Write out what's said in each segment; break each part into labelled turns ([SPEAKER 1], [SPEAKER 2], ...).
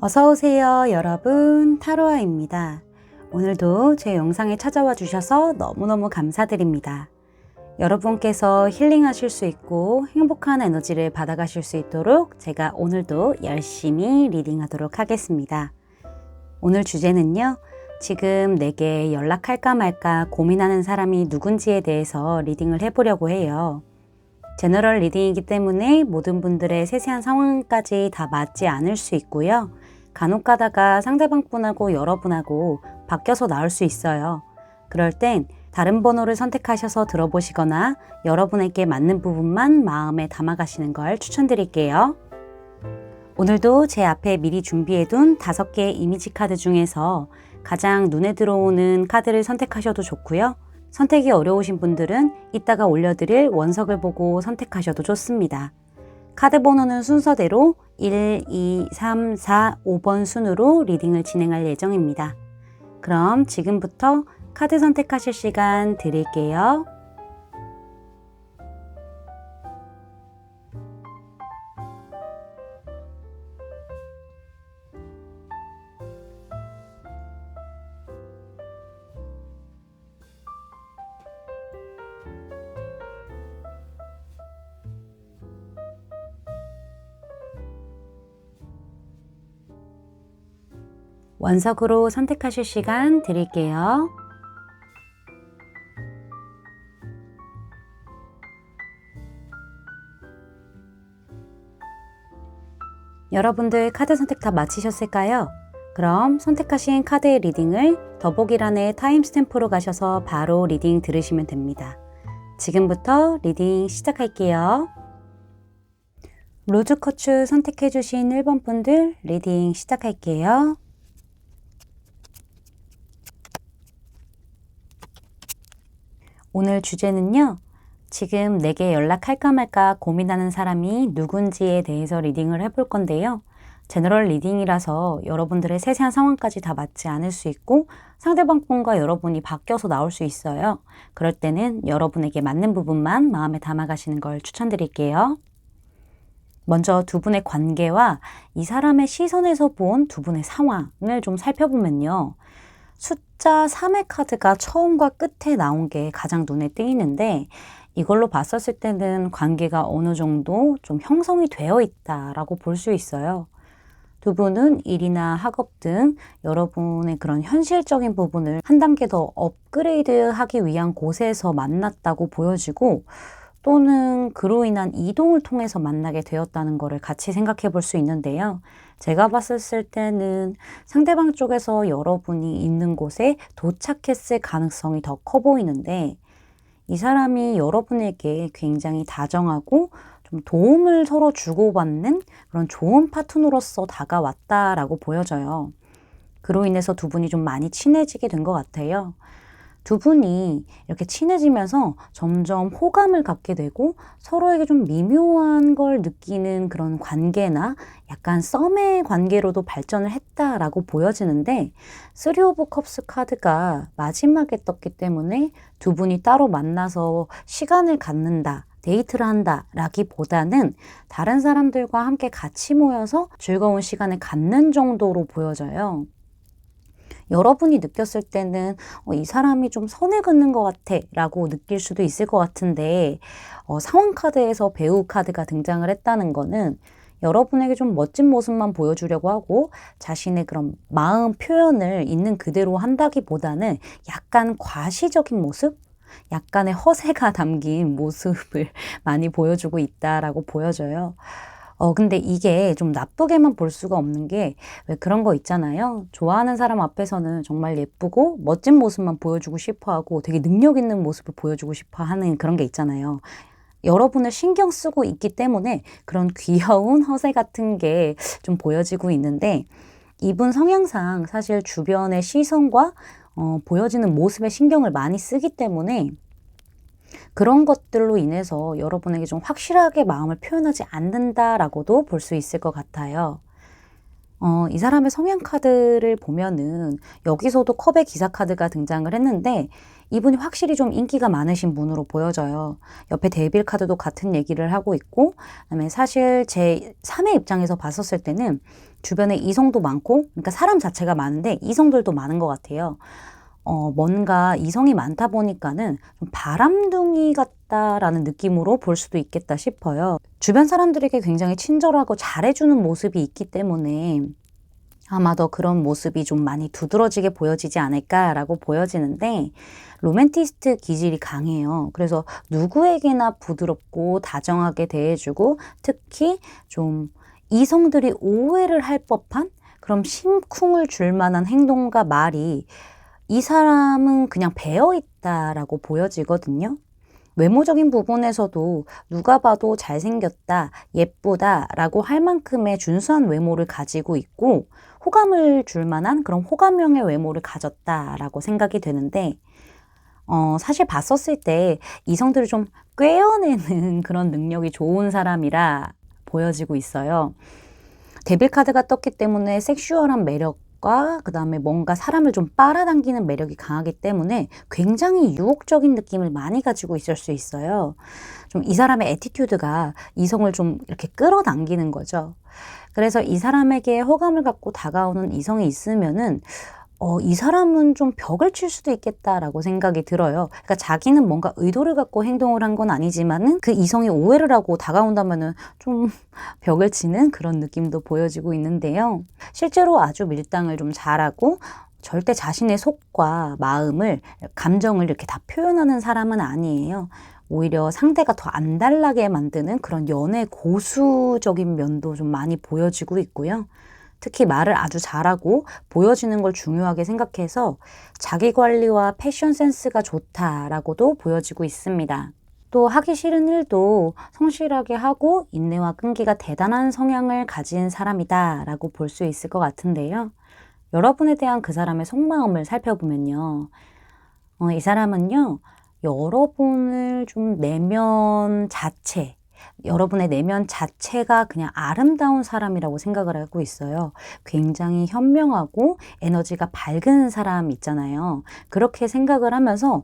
[SPEAKER 1] 어서오세요, 여러분. 타로아입니다. 오늘도 제 영상에 찾아와 주셔서 너무너무 감사드립니다. 여러분께서 힐링하실 수 있고 행복한 에너지를 받아가실 수 있도록 제가 오늘도 열심히 리딩하도록 하겠습니다. 오늘 주제는요, 지금 내게 연락할까 말까 고민하는 사람이 누군지에 대해서 리딩을 해보려고 해요. 제너럴 리딩이기 때문에 모든 분들의 세세한 상황까지 다 맞지 않을 수 있고요. 간혹 가다가 상대방분하고 여러분하고 바뀌어서 나올 수 있어요. 그럴 땐 다른 번호를 선택하셔서 들어보시거나 여러분에게 맞는 부분만 마음에 담아가시는 걸 추천드릴게요. 오늘도 제 앞에 미리 준비해둔 5개의 이미지 카드 중에서 가장 눈에 들어오는 카드를 선택하셔도 좋고요. 선택이 어려우신 분들은 이따가 올려드릴 원석을 보고 선택하셔도 좋습니다. 카드 번호는 순서대로 1, 2, 3, 4, 5번 순으로 리딩을 진행할 예정입니다. 그럼 지금부터 카드 선택하실 시간 드릴게요. 원석으로 선택하실 시간 드릴게요. 여러분들 카드 선택 다 마치셨을까요? 그럼 선택하신 카드의 리딩을 더보기란에 타임스탬프로 가셔서 바로 리딩 들으시면 됩니다. 지금부터 리딩 시작할게요. 로즈쿼츠 선택해주신 1번 분들 리딩 시작할게요. 오늘 주제는요, 지금 내게 연락할까 말까 고민하는 사람이 누군지에 대해서 리딩을 해볼 건데요. 제너럴 리딩이라서 여러분들의 세세한 상황까지 다 맞지 않을 수 있고 상대방 분과 여러분이 바뀌어서 나올 수 있어요. 그럴 때는 여러분에게 맞는 부분만 마음에 담아가시는 걸 추천드릴게요. 먼저 두 분의 관계와 이 사람의 시선에서 본 두 분의 상황을 좀 살펴보면요. 숫자 3의 카드가 처음과 끝에 나온 게 가장 눈에 띄는데 이걸로 봤었을 때는 관계가 어느 정도 좀 형성이 되어 있다라고 볼 수 있어요. 두 분은 일이나 학업 등 여러분의 그런 현실적인 부분을 한 단계 더 업그레이드 하기 위한 곳에서 만났다고 보여지고 또는 그로 인한 이동을 통해서 만나게 되었다는 것을 같이 생각해 볼 수 있는데요. 제가 봤을 때는 상대방 쪽에서 여러분이 있는 곳에 도착했을 가능성이 더 커 보이는데 이 사람이 여러분에게 굉장히 다정하고 좀 도움을 서로 주고받는 그런 좋은 파트너로서 다가왔다라고 보여져요. 그로 인해서 두 분이 좀 많이 친해지게 된 것 같아요. 두 분이 이렇게 친해지면서 점점 호감을 갖게 되고 서로에게 좀 미묘한 걸 느끼는 그런 관계나 약간 썸의 관계로도 발전을 했다라고 보여지는데 3 오브 컵스 카드가 마지막에 떴기 때문에 두 분이 따로 만나서 시간을 갖는다, 데이트를 한다 라기보다는 다른 사람들과 함께 같이 모여서 즐거운 시간을 갖는 정도로 보여져요. 여러분이 느꼈을 때는 이 사람이 좀 선을 긋는 것 같아 라고 느낄 수도 있을 것 같은데 상황 카드에서 배우 카드가 등장을 했다는 거는 여러분에게 좀 멋진 모습만 보여주려고 하고 자신의 그런 마음 표현을 있는 그대로 한다기보다는 약간 과시적인 모습? 약간의 허세가 담긴 모습을 많이 보여주고 있다라고 보여져요. 근데 이게 좀 나쁘게만 볼 수가 없는 게 왜 그런 거 있잖아요. 좋아하는 사람 앞에서는 정말 예쁘고 멋진 모습만 보여주고 싶어 하고 되게 능력 있는 모습을 보여주고 싶어 하는 그런 게 있잖아요. 여러분을 신경 쓰고 있기 때문에 그런 귀여운 허세 같은 게 좀 보여지고 있는데 이분 성향상 사실 주변의 시선과 보여지는 모습에 신경을 많이 쓰기 때문에 그런 것들로 인해서 여러분에게 좀 확실하게 마음을 표현하지 않는다라고도 볼 수 있을 것 같아요. 이 사람의 성향 카드를 보면은 여기서도 컵의 기사 카드가 등장을 했는데 이분이 확실히 좀 인기가 많으신 분으로 보여져요. 옆에 데빌 카드도 같은 얘기를 하고 있고, 그다음에 사실 제 3의 입장에서 봤었을 때는 주변에 이성도 많고, 그러니까 사람 자체가 많은데 이성들도 많은 것 같아요. 뭔가 이성이 많다 보니까는 좀 바람둥이 같다라는 느낌으로 볼 수도 있겠다 싶어요. 주변 사람들에게 굉장히 친절하고 잘해주는 모습이 있기 때문에 아마도 그런 모습이 좀 많이 두드러지게 보여지지 않을까라고 보여지는데, 로맨티스트 기질이 강해요. 그래서 누구에게나 부드럽고 다정하게 대해주고, 특히 좀 이성들이 오해를 할 법한 그런 심쿵을 줄 만한 행동과 말이 이 사람은 그냥 배어 있다라고 보여지거든요. 외모적인 부분에서도 누가 봐도 잘생겼다, 예쁘다 라고 할 만큼의 준수한 외모를 가지고 있고, 호감을 줄 만한 그런 호감형의 외모를 가졌다라고 생각이 되는데, 사실 봤었을 때 이성들을 좀 꿰어내는 그런 능력이 좋은 사람이라 보여지고 있어요. 데빌 카드가 떴기 때문에 섹슈얼한 매력과 그 다음에 뭔가 사람을 좀 빨아당기는 매력이 강하기 때문에 굉장히 유혹적인 느낌을 많이 가지고 있을 수 있어요. 좀 이 사람의 애티튜드가 이성을 좀 이렇게 끌어당기는 거죠. 그래서 이 사람에게 호감을 갖고 다가오는 이성이 있으면은 이 사람은 좀 벽을 칠 수도 있겠다라고 생각이 들어요. 그러니까 자기는 뭔가 의도를 갖고 행동을 한 건 아니지만은 그 이성이 오해를 하고 다가온다면은 좀 벽을 치는 그런 느낌도 보여지고 있는데요. 실제로 아주 밀당을 좀 잘하고 절대 자신의 속과 마음을, 감정을 이렇게 다 표현하는 사람은 아니에요. 오히려 상대가 더 안달나게 만드는 그런 연애 고수적인 면도 좀 많이 보여지고 있고요. 특히 말을 아주 잘하고 보여지는 걸 중요하게 생각해서 자기 관리와 패션 센스가 좋다라고도 보여지고 있습니다. 또 하기 싫은 일도 성실하게 하고 인내와 끈기가 대단한 성향을 가진 사람이다라고 볼 수 있을 것 같은데요. 여러분에 대한 그 사람의 속마음을 살펴보면요. 이 사람은요, 여러분을 좀 여러분의 내면 자체가 그냥 아름다운 사람이라고 생각을 하고 있어요. 굉장히 현명하고 에너지가 밝은 사람 있잖아요. 그렇게 생각을 하면서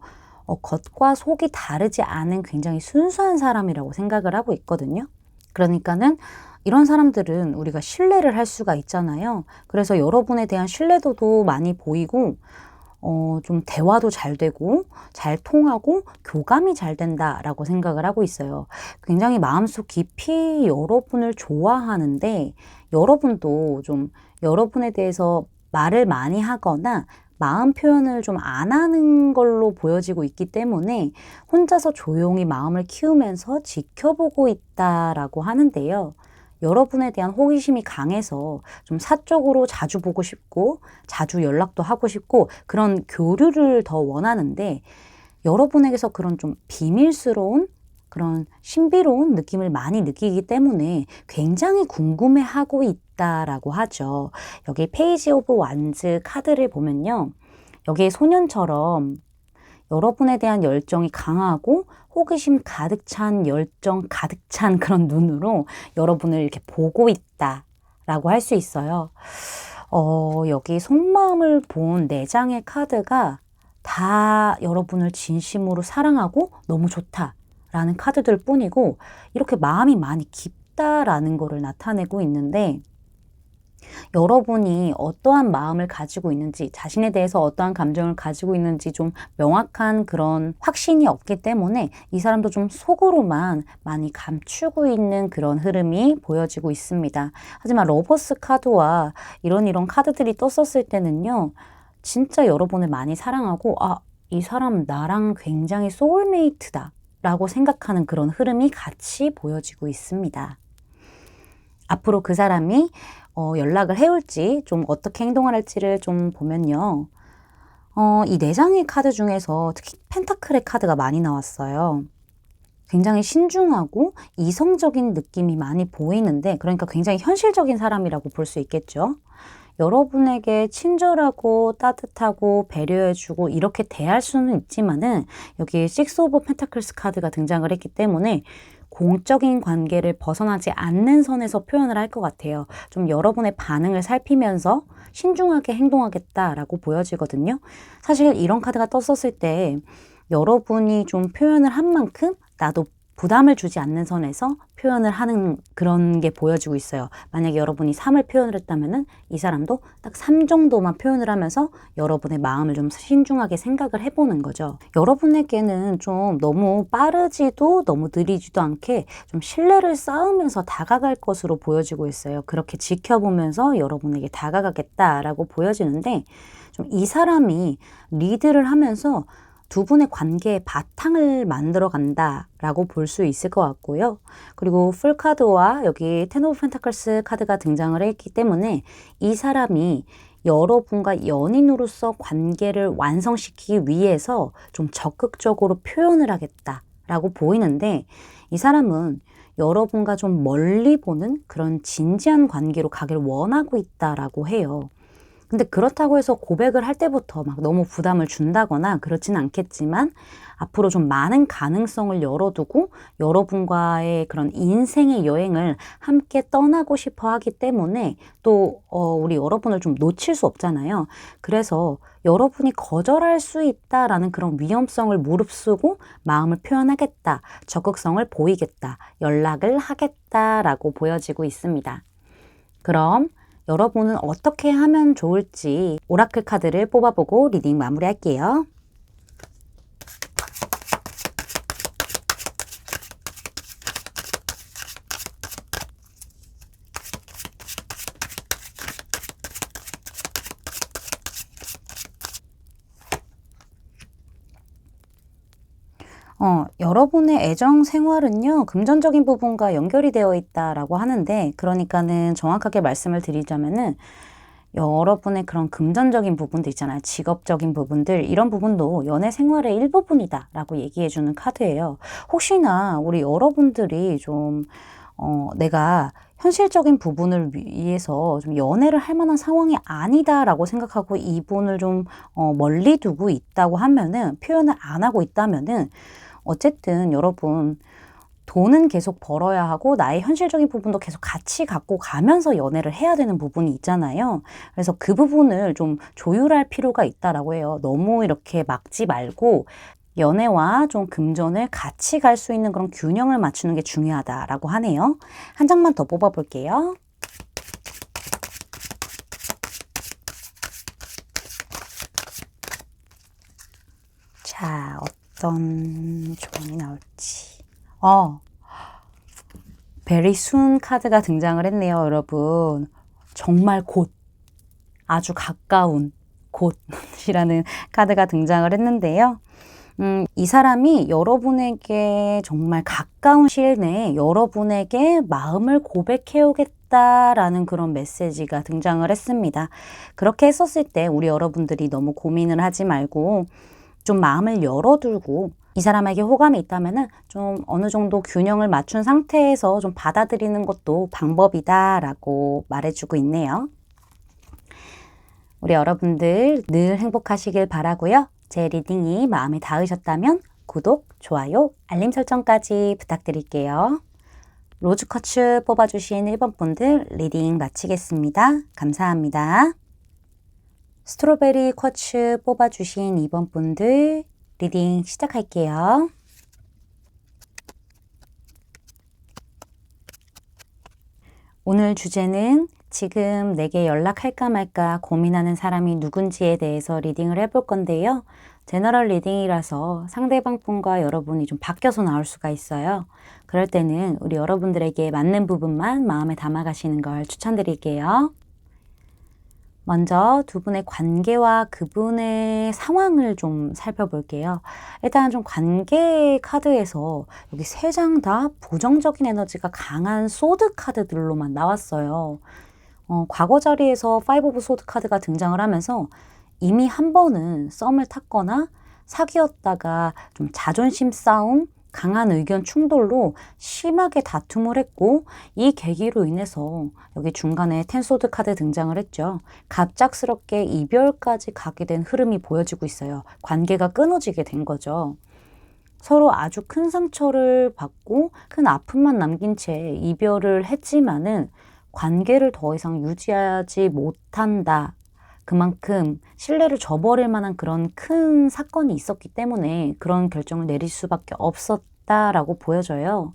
[SPEAKER 1] 겉과 속이 다르지 않은 굉장히 순수한 사람이라고 생각을 하고 있거든요. 그러니까는 이런 사람들은 우리가 신뢰를 할 수가 있잖아요. 그래서 여러분에 대한 신뢰도도 많이 보이고, 좀 대화도 잘 되고 잘 통하고 교감이 잘 된다라고 생각을 하고 있어요. 굉장히 마음속 깊이 여러분을 좋아하는데, 여러분도 좀 여러분에 대해서 말을 많이 하거나 마음 표현을 좀 안 하는 걸로 보여지고 있기 때문에 혼자서 조용히 마음을 키우면서 지켜보고 있다라고 하는데요. 여러분에 대한 호기심이 강해서 좀 사적으로 자주 보고 싶고 자주 연락도 하고 싶고 그런 교류를 더 원하는데, 여러분에게서 그런 좀 비밀스러운 그런 신비로운 느낌을 많이 느끼기 때문에 굉장히 궁금해하고 있다라고 하죠. 여기 페이지 오브 완즈 카드를 보면요. 여기에 소년처럼 여러분에 대한 열정이 강하고 호기심 가득 찬, 열정 가득 찬 그런 눈으로 여러분을 이렇게 보고 있다라고 할 수 있어요. 여기 속마음을 본 4장의 카드가 다 여러분을 진심으로 사랑하고 너무 좋다라는 카드들 뿐이고, 이렇게 마음이 많이 깊다라는 거를 나타내고 있는데, 여러분이 어떠한 마음을 가지고 있는지, 자신에 대해서 어떠한 감정을 가지고 있는지 좀 명확한 그런 확신이 없기 때문에 이 사람도 좀 속으로만 많이 감추고 있는 그런 흐름이 보여지고 있습니다. 하지만 러버스 카드와 이런 카드들이 떴었을 때는요, 진짜 여러분을 많이 사랑하고, 이 사람 나랑 굉장히 소울메이트다 라고 생각하는 그런 흐름이 같이 보여지고 있습니다. 앞으로 그 사람이 연락을 해올지, 좀 어떻게 행동을 할지를 좀 보면요. 이 4장의 카드 중에서 특히 펜타클의 카드가 많이 나왔어요. 굉장히 신중하고 이성적인 느낌이 많이 보이는데, 그러니까 굉장히 현실적인 사람이라고 볼 수 있겠죠. 여러분에게 친절하고 따뜻하고 배려해주고 이렇게 대할 수는 있지만은, 여기 식스 오브 펜타클스 카드가 등장을 했기 때문에 공적인 관계를 벗어나지 않는 선에서 표현을 할 것 같아요. 좀 여러분의 반응을 살피면서 신중하게 행동하겠다라고 보여지거든요. 사실 이런 카드가 떴었을 때 여러분이 좀 표현을 한 만큼 나도 부담을 주지 않는 선에서 표현을 하는 그런 게 보여지고 있어요. 만약에 여러분이 3을 표현을 했다면은 이 사람도 딱 3 정도만 표현을 하면서 여러분의 마음을 좀 신중하게 생각을 해보는 거죠. 여러분에게는 좀 너무 빠르지도 너무 느리지도 않게 좀 신뢰를 쌓으면서 다가갈 것으로 보여지고 있어요. 그렇게 지켜보면서 여러분에게 다가가겠다라고 보여지는데 좀 이 사람이 리드를 하면서 두 분의 관계의 바탕을 만들어 간다라고 볼 수 있을 것 같고요. 그리고 풀카드와 여기 텐 오브 펜타클스 카드가 등장을 했기 때문에 이 사람이 여러분과 연인으로서 관계를 완성시키기 위해서 좀 적극적으로 표현을 하겠다라고 보이는데 이 사람은 여러분과 좀 멀리 보는 그런 진지한 관계로 가길 원하고 있다라고 해요. 근데 그렇다고 해서 고백을 할 때부터 막 너무 부담을 준다거나 그렇진 않겠지만 앞으로 좀 많은 가능성을 열어두고 여러분과의 그런 인생의 여행을 함께 떠나고 싶어 하기 때문에 또 우리 여러분을 좀 놓칠 수 없잖아요. 그래서 여러분이 거절할 수 있다라는 그런 위험성을 무릅쓰고 마음을 표현하겠다, 적극성을 보이겠다, 연락을 하겠다라고 보여지고 있습니다. 그럼 여러분은 어떻게 하면 좋을지 오라클 카드를 뽑아보고 리딩 마무리할게요. 여러분의 애정 생활은요, 금전적인 부분과 연결이 되어 있다라고 하는데, 그러니까는 정확하게 말씀을 드리자면은, 여러분의 그런 금전적인 부분도 있잖아요. 직업적인 부분들, 이런 부분도 연애 생활의 일부분이다 라고 얘기해주는 카드예요. 혹시나 우리 여러분들이 좀, 내가 현실적인 부분을 위해서 좀 연애를 할 만한 상황이 아니다라고 생각하고 이분을 좀 멀리 두고 있다고 하면은, 표현을 안 하고 있다면은, 어쨌든 여러분 돈은 계속 벌어야 하고 나의 현실적인 부분도 계속 같이 갖고 가면서 연애를 해야 되는 부분이 있잖아요. 그래서 그 부분을 좀 조율할 필요가 있다라고 해요. 너무 이렇게 막지 말고 연애와 좀 금전을 같이 갈 수 있는 그런 균형을 맞추는 게 중요하다라고 하네요. 한 장만 더 뽑아볼게요. 자, 어떤 조언이 나올지. 베리 순 카드가 등장을 했네요, 여러분. 정말 곧, 아주 가까운 곧이라는 카드가 등장을 했는데요. 이 사람이 여러분에게 정말 가까운 시일 내에 여러분에게 마음을 고백해 오겠다라는 그런 메시지가 등장을 했습니다. 그렇게 했었을 때 우리 여러분들이 너무 고민을 하지 말고 좀 마음을 열어두고 이 사람에게 호감이 있다면은 좀 어느 정도 균형을 맞춘 상태에서 좀 받아들이는 것도 방법이다라고 말해주고 있네요. 우리 여러분들 늘 행복하시길 바라고요. 제 리딩이 마음에 닿으셨다면 구독, 좋아요, 알림 설정까지 부탁드릴게요. 로즈쿼츠 뽑아주신 1번 분들 리딩 마치겠습니다. 감사합니다. 스트로베리 쿼츠 뽑아주신 2번 분들 리딩 시작할게요. 오늘 주제는 지금 내게 연락할까 말까 고민하는 사람이 누군지에 대해서 리딩을 해볼 건데요. 제너럴 리딩이라서 상대방 분과 여러분이 좀 바뀌어서 나올 수가 있어요. 그럴 때는 우리 여러분들에게 맞는 부분만 마음에 담아가시는 걸 추천드릴게요. 먼저 두 분의 관계와 그분의 상황을 좀 살펴볼게요. 일단 좀 관계 카드에서 여기 3장 다 부정적인 에너지가 강한 소드 카드들로만 나왔어요. 과거 자리에서 5 오브 소드 카드가 등장을 하면서 이미 한 번은 썸을 탔거나 사귀었다가 좀 자존심 싸움, 강한 의견 충돌로 심하게 다툼을 했고 이 계기로 인해서 여기 중간에 텐소드 카드 등장을 했죠. 갑작스럽게 이별까지 가게 된 흐름이 보여지고 있어요. 관계가 끊어지게 된 거죠. 서로 아주 큰 상처를 받고 큰 아픔만 남긴 채 이별을 했지만은 관계를 더 이상 유지하지 못한다 그만큼 신뢰를 저버릴 만한 그런 큰 사건이 있었기 때문에 그런 결정을 내릴 수밖에 없었다라고 보여져요.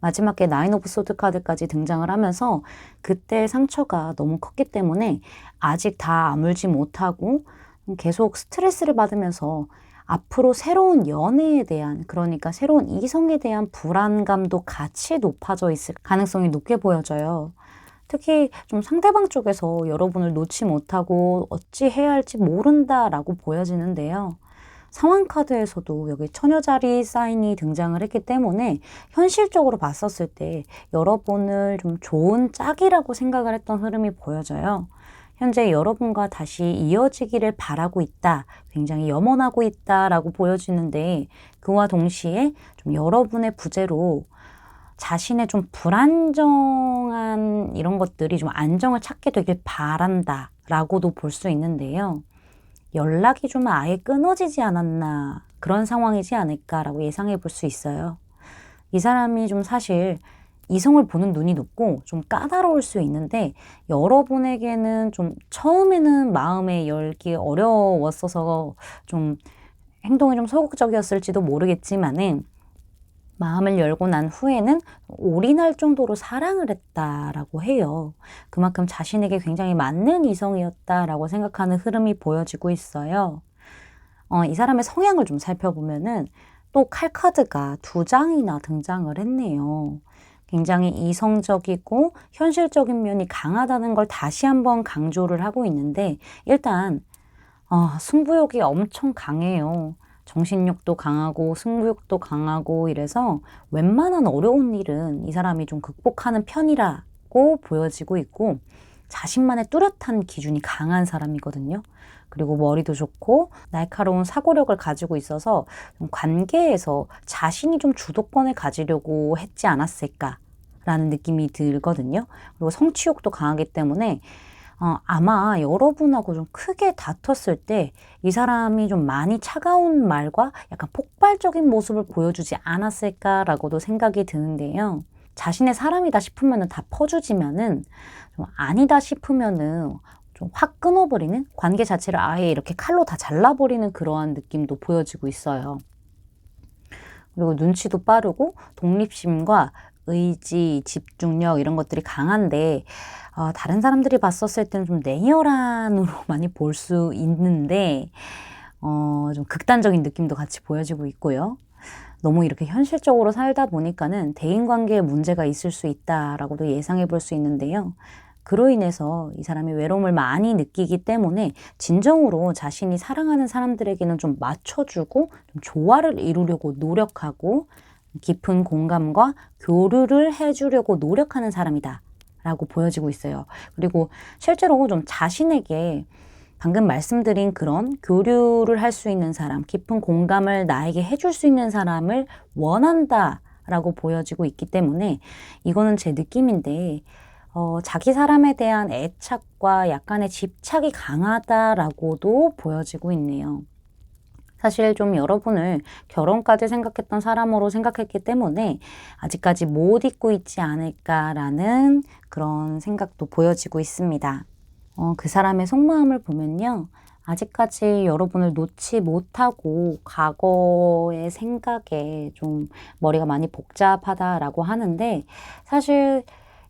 [SPEAKER 1] 마지막에 나인 오브 소드 카드까지 등장을 하면서 그때의 상처가 너무 컸기 때문에 아직 다 아물지 못하고 계속 스트레스를 받으면서 앞으로 새로운 연애에 대한, 그러니까 새로운 이성에 대한 불안감도 같이 높아져 있을 가능성이 높게 보여져요. 특히 좀 상대방 쪽에서 여러분을 놓지 못하고 어찌 해야 할지 모른다라고 보여지는데요. 상황 카드에서도 여기 처녀자리 사인이 등장을 했기 때문에 현실적으로 봤었을 때 여러분을 좀 좋은 짝이라고 생각을 했던 흐름이 보여져요. 현재 여러분과 다시 이어지기를 바라고 있다, 굉장히 염원하고 있다라고 보여지는데, 그와 동시에 좀 여러분의 부재로 자신의 좀 불안정한 이런 것들이 좀 안정을 찾게 되길 바란다 라고도 볼 수 있는데요. 연락이 좀 아예 끊어지지 않았나, 그런 상황이지 않을까라고 예상해 볼 수 있어요. 이 사람이 좀 사실 이성을 보는 눈이 높고 좀 까다로울 수 있는데, 여러분에게는 좀 처음에는 마음에 열기 어려웠어서 좀 행동이 좀 소극적이었을지도 모르겠지만은, 마음을 열고 난 후에는 올인할 정도로 사랑을 했다라고 해요. 그만큼 자신에게 굉장히 맞는 이성이었다라고 생각하는 흐름이 보여지고 있어요. 이 사람의 성향을 좀 살펴보면은 또 칼카드가 2장이나 등장을 했네요. 굉장히 이성적이고 현실적인 면이 강하다는 걸 다시 한번 강조를 하고 있는데, 일단 승부욕이 엄청 강해요. 정신력도 강하고 승부욕도 강하고 이래서 웬만한 어려운 일은 이 사람이 좀 극복하는 편이라고 보여지고 있고, 자신만의 뚜렷한 기준이 강한 사람이거든요. 그리고 머리도 좋고 날카로운 사고력을 가지고 있어서 좀 관계에서 자신이 좀 주도권을 가지려고 했지 않았을까라는 느낌이 들거든요. 그리고 성취욕도 강하기 때문에 아마 여러분하고 좀 크게 다퉜을 때 이 사람이 좀 많이 차가운 말과 약간 폭발적인 모습을 보여주지 않았을까라고도 생각이 드는데요. 자신의 사람이다 싶으면은 다 퍼주지만은 좀 아니다 싶으면은 좀 확 끊어버리는, 관계 자체를 아예 이렇게 칼로 다 잘라버리는 그러한 느낌도 보여지고 있어요. 그리고 눈치도 빠르고 독립심과 의지, 집중력 이런 것들이 강한데, 다른 사람들이 봤었을 때는 좀 냉혈한으로 많이 볼 수 있는데, 좀 극단적인 느낌도 같이 보여지고 있고요. 너무 이렇게 현실적으로 살다 보니까는 대인관계에 문제가 있을 수 있다라고도 예상해 볼 수 있는데요. 그로 인해서 이 사람이 외로움을 많이 느끼기 때문에 진정으로 자신이 사랑하는 사람들에게는 좀 맞춰주고 좀 조화를 이루려고 노력하고 깊은 공감과 교류를 해주려고 노력하는 사람이다 라고 보여지고 있어요. 그리고 실제로 좀 자신에게 방금 말씀드린 그런 교류를 할 수 있는 사람, 깊은 공감을 나에게 해줄 수 있는 사람을 원한다 라고 보여지고 있기 때문에, 이거는 제 느낌인데 자기 사람에 대한 애착과 약간의 집착이 강하다라고도 보여지고 있네요. 사실 좀 여러분을 결혼까지 생각했던 사람으로 생각했기 때문에 아직까지 못 잊고 있지 않을까라는 그런 생각도 보여지고 있습니다. 그 사람의 속마음을 보면요, 아직까지 여러분을 놓지 못하고 과거의 생각에 좀 머리가 많이 복잡하다라고 하는데, 사실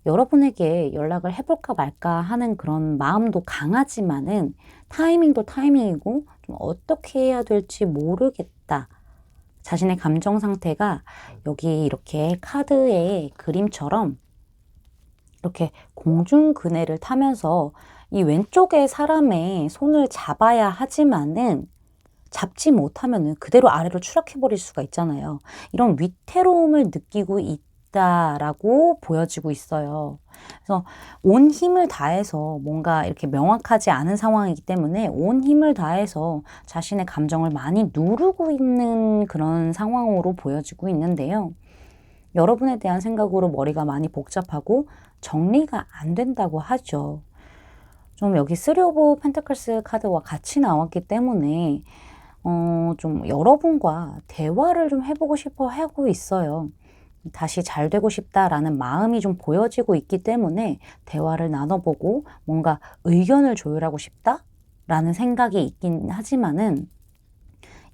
[SPEAKER 1] 여러분에게 연락을 해볼까 말까 하는 그런 마음도 강하지만은 타이밍도 타이밍이고 좀 어떻게 해야 될지 모르겠다. 자신의 감정 상태가 여기 이렇게 카드의 그림처럼 이렇게 공중그네를 타면서 이 왼쪽의 사람의 손을 잡아야 하지만은 잡지 못하면은 그대로 아래로 추락해버릴 수가 있잖아요. 이런 위태로움을 느끼고 있다라고 보여지고 있어요. 그래서 온 힘을 다해서 뭔가 이렇게 명확하지 않은 상황이기 때문에 온 힘을 다해서 자신의 감정을 많이 누르고 있는 그런 상황으로 보여지고 있는데요. 여러분에 대한 생각으로 머리가 많이 복잡하고 정리가 안 된다고 하죠. 좀 여기 3 오브 펜터클스 카드와 같이 나왔기 때문에 좀 여러분과 대화를 좀 해보고 싶어 하고 있어요. 다시 잘 되고 싶다라는 마음이 좀 보여지고 있기 때문에 대화를 나눠보고 뭔가 의견을 조율하고 싶다? 라는 생각이 있긴 하지만은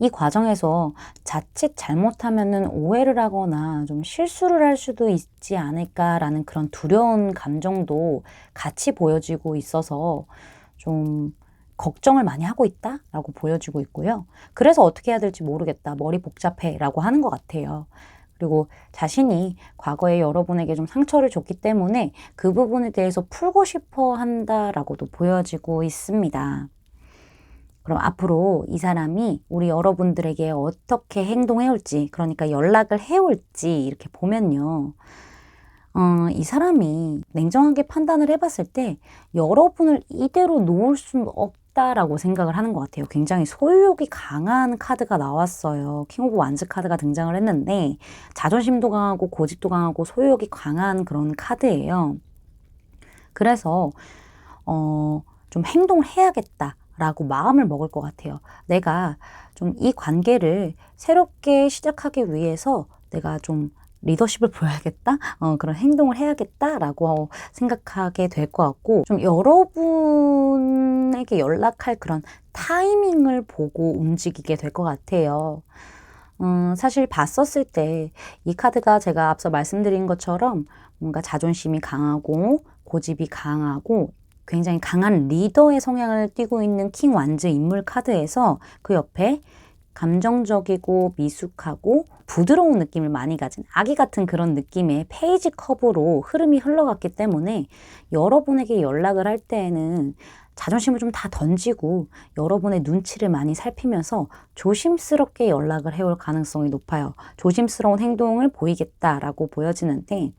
[SPEAKER 1] 이 과정에서 자칫 잘못하면은 오해를 하거나 좀 실수를 할 수도 있지 않을까라는 그런 두려운 감정도 같이 보여지고 있어서 좀 걱정을 많이 하고 있다라고 보여지고 있고요. 그래서 어떻게 해야 될지 모르겠다. 머리 복잡해라고 하는 것 같아요. 그리고 자신이 과거에 여러분에게 좀 상처를 줬기 때문에 그 부분에 대해서 풀고 싶어 한다라고도 보여지고 있습니다. 그럼 앞으로 이 사람이 우리 여러분들에게 어떻게 행동해 올지, 그러니까 연락을 해 올지 이렇게 보면요. 이 사람이 냉정하게 판단을 해봤을 때 여러분을 이대로 놓을 수는 없다라고 생각을 하는 것 같아요. 굉장히 소유욕이 강한 카드가 나왔어요. 킹 오브 완즈 카드가 등장을 했는데 자존심도 강하고 고집도 강하고 소유욕이 강한 그런 카드예요. 그래서 좀 행동을 해야겠다라고 마음을 먹을 것 같아요. 내가 좀 이 관계를 새롭게 시작하기 위해서 내가 좀 리더십을 보여야겠다? 그런 행동을 해야겠다라고 생각하게 될 것 같고, 좀 여러분에게 연락할 그런 타이밍을 보고 움직이게 될 것 같아요. 사실 봤었을 때 이 카드가 제가 앞서 말씀드린 것처럼 뭔가 자존심이 강하고 고집이 강하고 굉장히 강한 리더의 성향을 띠고 있는 킹 완즈 인물 카드에서 그 옆에 감정적이고 미숙하고 부드러운 느낌을 많이 가진 아기 같은 그런 느낌의 페이지 컵으로 흐름이 흘러갔기 때문에 여러분에게 연락을 할 때에는 자존심을 좀 다 던지고 여러분의 눈치를 많이 살피면서 조심스럽게 연락을 해올 가능성이 높아요. 조심스러운 행동을 보이겠다라고 보여지는데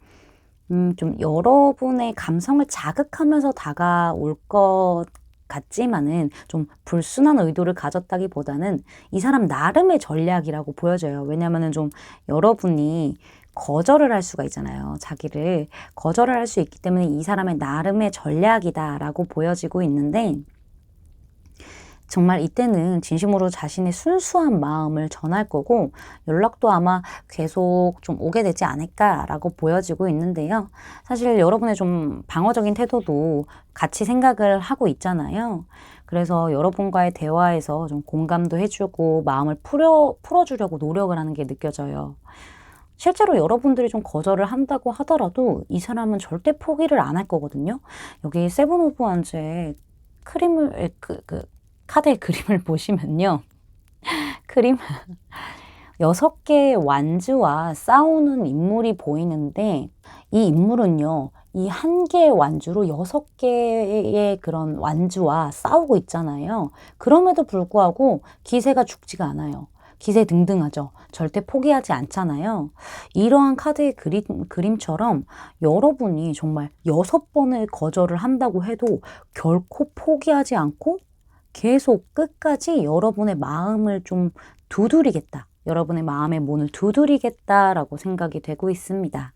[SPEAKER 1] 좀 여러분의 감성을 자극하면서 다가올 것 같지만은 좀 불순한 의도를 가졌다기보다는 이 사람 나름의 전략이라고 보여져요. 왜냐면은 좀 여러분이 거절을 할 수가 있잖아요. 자기를 거절을 할 수 있기 때문에 이 사람의 나름의 전략이다라고 보여지고 있는데 정말 이때는 진심으로 자신의 순수한 마음을 전할 거고 연락도 아마 계속 좀 오게 되지 않을까라고 보여지고 있는데요. 사실 여러분의 좀 방어적인 태도도 같이 생각을 하고 있잖아요. 그래서 여러분과의 대화에서 좀 공감도 해주고 마음을 풀어주려고 노력을 하는 게 느껴져요. 실제로 여러분들이 좀 거절을 한다고 하더라도 이 사람은 절대 포기를 안 할 거거든요. 여기 세븐 오브 원즈의 카드의 그림을 보시면요. 그림 6개의 완주와 싸우는 인물이 보이는데 이 인물은요. 이 한 개의 완주로 6개의 그런 완주와 싸우고 있잖아요. 그럼에도 불구하고 기세가 죽지가 않아요. 기세등등하죠. 절대 포기하지 않잖아요. 이러한 카드의 그림처럼 여러분이 정말 6번을 거절을 한다고 해도 결코 포기하지 않고 계속 끝까지 여러분의 마음을 좀 두드리겠다. 여러분의 마음의 문을 두드리겠다라고 생각이 되고 있습니다.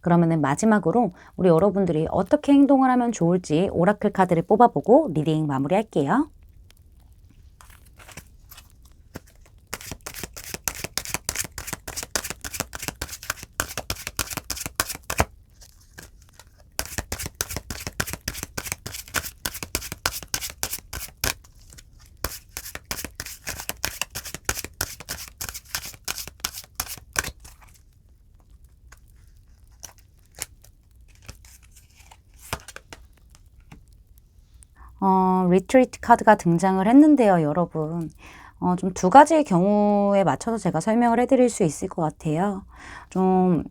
[SPEAKER 1] 그러면은 마지막으로 우리 여러분들이 어떻게 행동을 하면 좋을지 오라클 카드를 뽑아보고 리딩 마무리할게요. 리트리트 카드가 등장을 했는데요, 여러분. 좀 두 가지의 경우에 맞춰서 제가 설명을 해드릴 수 있을 것 같아요. 좀,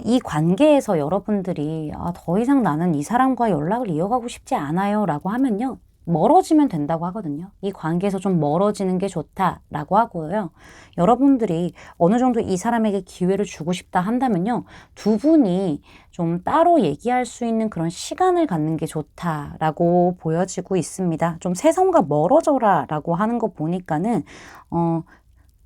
[SPEAKER 1] 이 관계에서 여러분들이 더 이상 나는 이 사람과 연락을 이어가고 싶지 않아요 라고 하면요. 멀어지면 된다고 하거든요. 이 관계에서 좀 멀어지는 게 좋다라고 하고요. 여러분들이 어느 정도 이 사람에게 기회를 주고 싶다 한다면요. 두 분이 좀 따로 얘기할 수 있는 그런 시간을 갖는 게 좋다라고 보여지고 있습니다. 좀 세상과 멀어져라 라고 하는 거 보니까는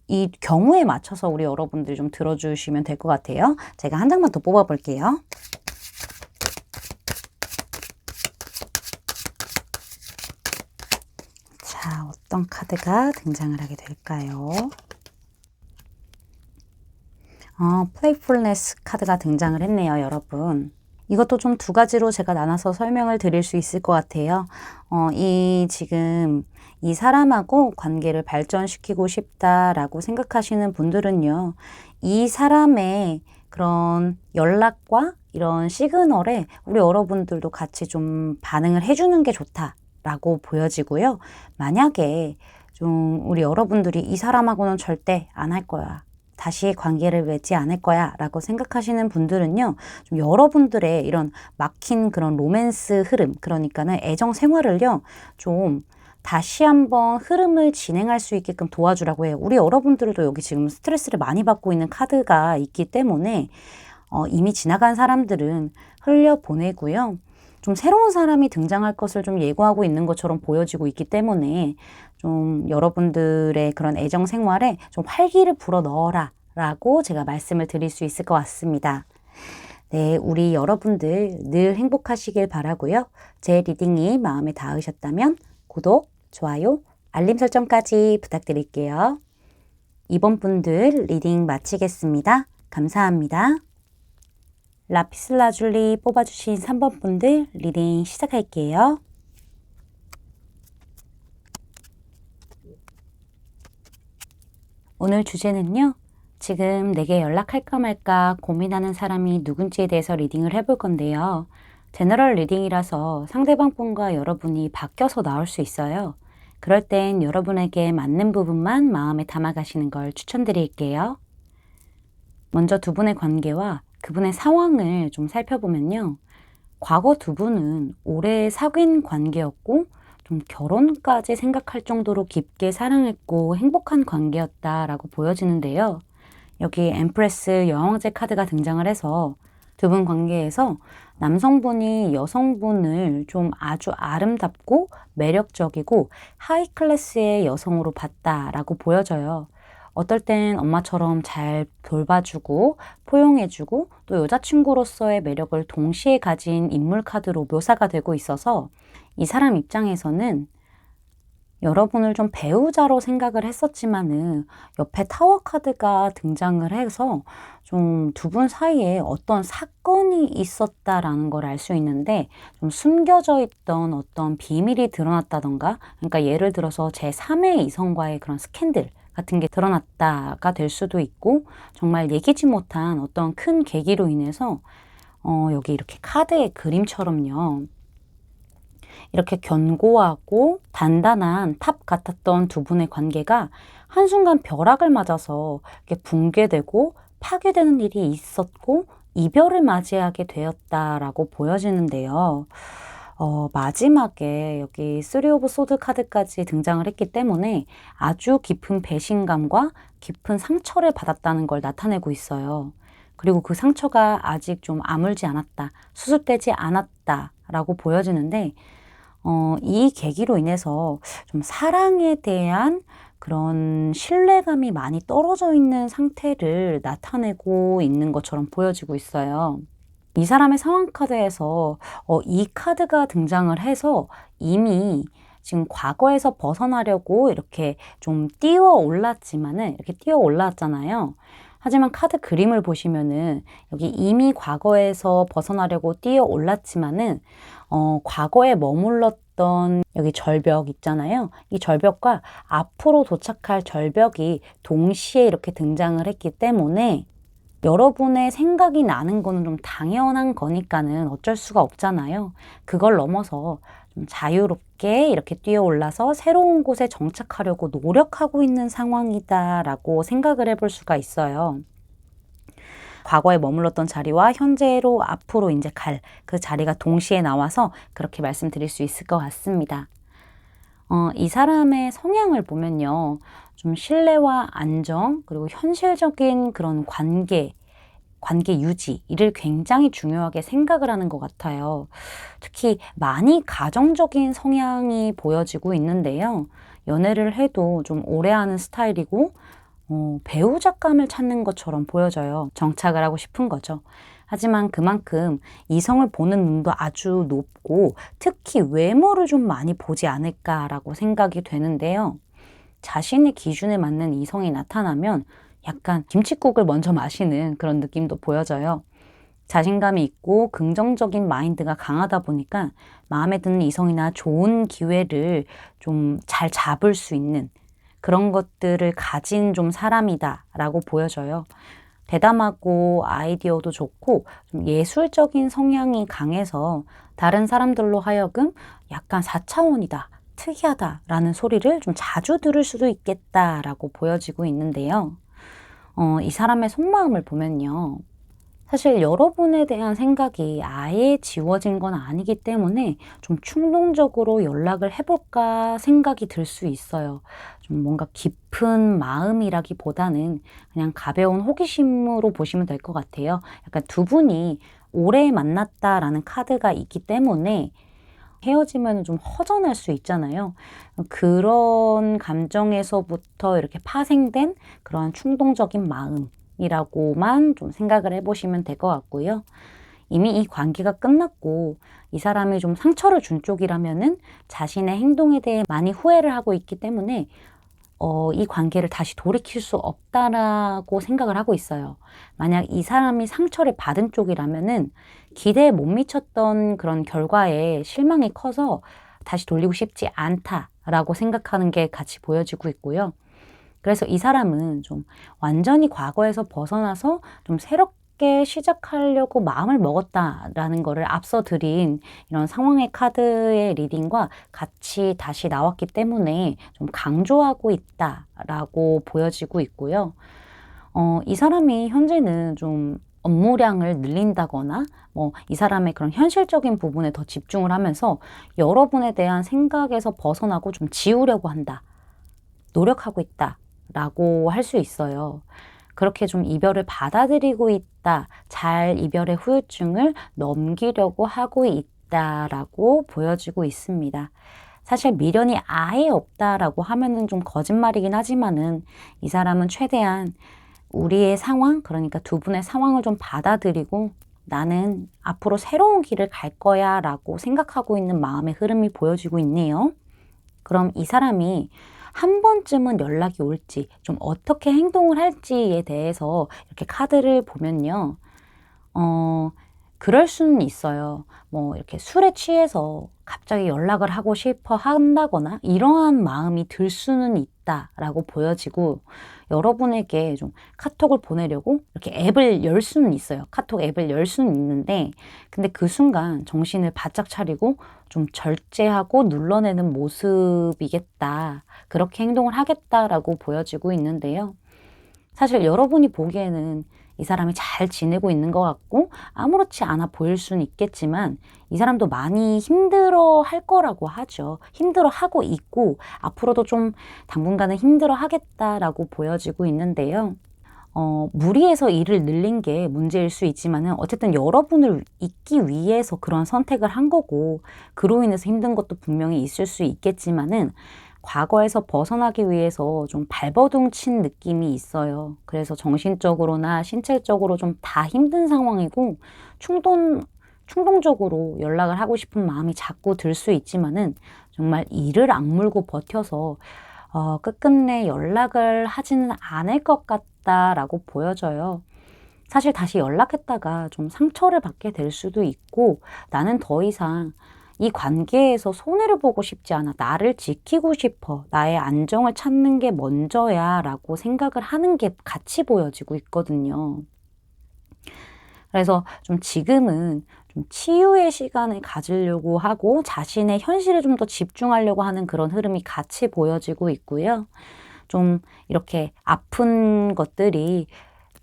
[SPEAKER 1] 이 경우에 맞춰서 우리 여러분들이 좀 들어주시면 될 것 같아요. 제가 한 장만 더 뽑아볼게요. 자, 어떤 카드가 등장을 하게 될까요? 플레이풀네스 카드가 등장을 했네요, 여러분. 이것도 좀 두 가지로 제가 나눠서 설명을 드릴 수 있을 것 같아요. 지금 이 사람하고 관계를 발전시키고 싶다라고 생각하시는 분들은요, 이 사람의 그런 연락과 이런 시그널에 우리 여러분들도 같이 좀 반응을 해주는 게 좋다라고 보여지고요. 만약에 좀 우리 여러분들이 이 사람하고는 절대 안 할 거야, 다시 관계를 맺지 않을 거야 라고 생각하시는 분들은요, 좀 여러분들의 이런 막힌 그런 로맨스 흐름, 그러니까는 애정 생활을요, 좀 다시 한번 흐름을 진행할 수 있게끔 도와주라고 해요. 우리 여러분들도 여기 지금 스트레스를 많이 받고 있는 카드가 있기 때문에 이미 지나간 사람들은 흘려보내고요. 좀 새로운 사람이 등장할 것을 좀 예고하고 있는 것처럼 보여지고 있기 때문에 좀 여러분들의 그런 애정 생활에 좀 활기를 불어 넣어라 라고 제가 말씀을 드릴 수 있을 것 같습니다. 네, 우리 여러분들 늘 행복하시길 바라고요. 제 리딩이 마음에 닿으셨다면 구독, 좋아요, 알림 설정까지 부탁드릴게요. 이번 분들 리딩 마치겠습니다. 감사합니다. 라피슬라줄리 뽑아주신 3번 분들 리딩 시작할게요. 오늘 주제는요, 지금 내게 연락할까 말까 고민하는 사람이 누군지에 대해서 리딩을 해볼 건데요. 제너럴 리딩이라서 상대방 분과 여러분이 바뀌어서 나올 수 있어요. 그럴 땐 여러분에게 맞는 부분만 마음에 담아가시는 걸 추천드릴게요. 먼저 두 분의 관계와 그분의 상황을 좀 살펴보면요. 과거 두 분은 오래 사귄 관계였고 좀 결혼까지 생각할 정도로 깊게 사랑했고 행복한 관계였다라고 보여지는데요. 여기 엠프레스 여왕제 카드가 등장을 해서 두 분 관계에서 남성분이 여성분을 좀 아주 아름답고 매력적이고 하이 클래스의 여성으로 봤다라고 보여져요. 어떨 땐 엄마처럼 잘 돌봐주고 포용해주고 또 여자친구로서의 매력을 동시에 가진 인물 카드로 묘사가 되고 있어서 이 사람 입장에서는 여러분을 좀 배우자로 생각을 했었지만은 옆에 타워 카드가 등장을 해서 좀 두 분 사이에 어떤 사건이 있었다라는 걸 알 수 있는데 좀 숨겨져 있던 어떤 비밀이 드러났다던가, 그러니까 예를 들어서 제3의 이성과의 그런 스캔들 같은 게 드러났다가 될 수도 있고, 정말 예기치 못한 어떤 큰 계기로 인해서 여기 이렇게 카드의 그림처럼요, 이렇게 견고하고 단단한 탑 같았던 두 분의 관계가 한순간 벼락을 맞아서 이렇게 붕괴되고 파괴되는 일이 있었고 이별을 맞이하게 되었다라고 보여지는데요. 마지막에 여기 3 오브 소드 카드까지 등장을 했기 때문에 아주 깊은 배신감과 깊은 상처를 받았다는 걸 나타내고 있어요. 그리고 그 상처가 아직 좀 아물지 않았다, 수습되지 않았다라고 보여지는데, 이 계기로 인해서 좀 사랑에 대한 그런 신뢰감이 많이 떨어져 있는 상태를 나타내고 있는 것처럼 보여지고 있어요. 이 사람의 상황 카드에서 이 카드가 등장을 해서 이미 지금 과거에서 벗어나려고 이렇게 좀 뛰어 올랐지만은, 이렇게 뛰어 올랐잖아요. 하지만 카드 그림을 보시면은 여기 이미 과거에서 벗어나려고 뛰어 올랐지만은 과거에 머물렀던 여기 절벽 있잖아요. 이 절벽과 앞으로 도착할 절벽이 동시에 이렇게 등장을 했기 때문에 여러분의 생각이 나는 거는 좀 당연한 거니까는 어쩔 수가 없잖아요. 그걸 넘어서 좀 자유롭게 이렇게 뛰어올라서 새로운 곳에 정착하려고 노력하고 있는 상황이다라고 생각을 해볼 수가 있어요. 과거에 머물렀던 자리와 현재로 앞으로 이제 갈 그 자리가 동시에 나와서 그렇게 말씀드릴 수 있을 것 같습니다. 이 사람의 성향을 보면요, 좀 신뢰와 안정, 그리고 현실적인 그런 관계 유지, 이를 굉장히 중요하게 생각을 하는 것 같아요. 특히 많이 가정적인 성향이 보여지고 있는데요. 연애를 해도 좀 오래 하는 스타일이고, 배우자감을 찾는 것처럼 보여져요. 정착을 하고 싶은 거죠. 하지만 그만큼 이성을 보는 눈도 아주 높고 특히 외모를 좀 많이 보지 않을까라고 생각이 되는데요. 자신의 기준에 맞는 이성이 나타나면 약간 김칫국을 먼저 마시는 그런 느낌도 보여져요. 자신감이 있고 긍정적인 마인드가 강하다 보니까 마음에 드는 이성이나 좋은 기회를 좀 잘 잡을 수 있는 그런 것들을 가진 좀 사람이다라고 보여져요. 대담하고 아이디어도 좋고 좀 예술적인 성향이 강해서 다른 사람들로 하여금 약간 4차원이다, 특이하다라는 소리를 좀 자주 들을 수도 있겠다라고 보여지고 있는데요. 이 사람의 속마음을 보면요. 사실 여러분에 대한 생각이 아예 지워진 건 아니기 때문에 좀 충동적으로 연락을 해볼까 생각이 들 수 있어요. 좀 뭔가 깊은 마음이라기보다는 그냥 가벼운 호기심으로 보시면 될 것 같아요. 약간 두 분이 오래 만났다라는 카드가 있기 때문에 헤어지면 좀 허전할 수 있잖아요. 그런 감정에서부터 이렇게 파생된 그런 충동적인 마음이라고만 좀 생각을 해보시면 될 것 같고요. 이미 이 관계가 끝났고 이 사람이 좀 상처를 준 쪽이라면은 자신의 행동에 대해 많이 후회를 하고 있기 때문에 이 관계를 다시 돌이킬 수 없다라고 생각을 하고 있어요. 만약 이 사람이 상처를 받은 쪽이라면은 기대에 못 미쳤던 그런 결과에 실망이 커서 다시 돌리고 싶지 않다라고 생각하는 게 같이 보여지고 있고요. 그래서 이 사람은 좀 완전히 과거에서 벗어나서 좀 새롭게 시작하려고 마음을 먹었다라는 거를 앞서 드린 이런 상황의 카드의 리딩과 같이 다시 나왔기 때문에 좀 강조하고 있다라고 보여지고 있고요. 이 사람이 현재는 좀 업무량을 늘린다거나 이 사람의 그런 현실적인 부분에 더 집중을 하면서 여러분에 대한 생각에서 벗어나고 좀 지우려고 한다. 노력하고 있다. 라고 할 수 있어요. 그렇게 좀 이별을 받아들이고 있다. 잘 이별의 후유증을 넘기려고 하고 있다라고 보여지고 있습니다. 사실 미련이 아예 없다라고 하면은 좀 거짓말이긴 하지만은 이 사람은 최대한 우리의 상황, 그러니까 두 분의 상황을 좀 받아들이고 나는 앞으로 새로운 길을 갈 거야 라고 생각하고 있는 마음의 흐름이 보여지고 있네요. 그럼 이 사람이 한 번쯤은 연락이 올지, 좀 어떻게 행동을 할지에 대해서 이렇게 카드를 보면요. 그럴 수는 있어요. 이렇게 술에 취해서 갑자기 연락을 하고 싶어 한다거나 이러한 마음이 들 수는 있다라고 보여지고 여러분에게 좀 카톡을 보내려고 이렇게 앱을 열 수는 있어요. 카톡 앱을 열 수는 있는데 근데 그 순간 정신을 바짝 차리고 좀 절제하고 눌러내는 모습이겠다. 그렇게 행동을 하겠다라고 보여지고 있는데요. 사실 여러분이 보기에는 이 사람이 잘 지내고 있는 것 같고 아무렇지 않아 보일 수는 있겠지만 이 사람도 많이 힘들어 할 거라고 하죠. 힘들어 하고 있고 앞으로도 좀 당분간은 힘들어 하겠다라고 보여지고 있는데요. 무리해서 일을 늘린 게 문제일 수 있지만은 어쨌든 여러분을 잊기 위해서 그런 선택을 한 거고 그로 인해서 힘든 것도 분명히 있을 수 있겠지만은 과거에서 벗어나기 위해서 좀 발버둥 친 느낌이 있어요. 그래서 정신적으로나 신체적으로 좀 다 힘든 상황이고 충동적으로 연락을 하고 싶은 마음이 자꾸 들 수 있지만은 정말 이를 악물고 버텨서 끝끝내 연락을 하지는 않을 것 같다라고 보여져요. 사실 다시 연락했다가 좀 상처를 받게 될 수도 있고 나는 더 이상 이 관계에서 손해를 보고 싶지 않아. 나를 지키고 싶어. 나의 안정을 찾는 게 먼저야 라고 생각을 하는 게 같이 보여지고 있거든요. 그래서 좀 지금은 좀 치유의 시간을 가지려고 하고 자신의 현실에 좀 더 집중하려고 하는 그런 흐름이 같이 보여지고 있고요. 좀 이렇게 아픈 것들이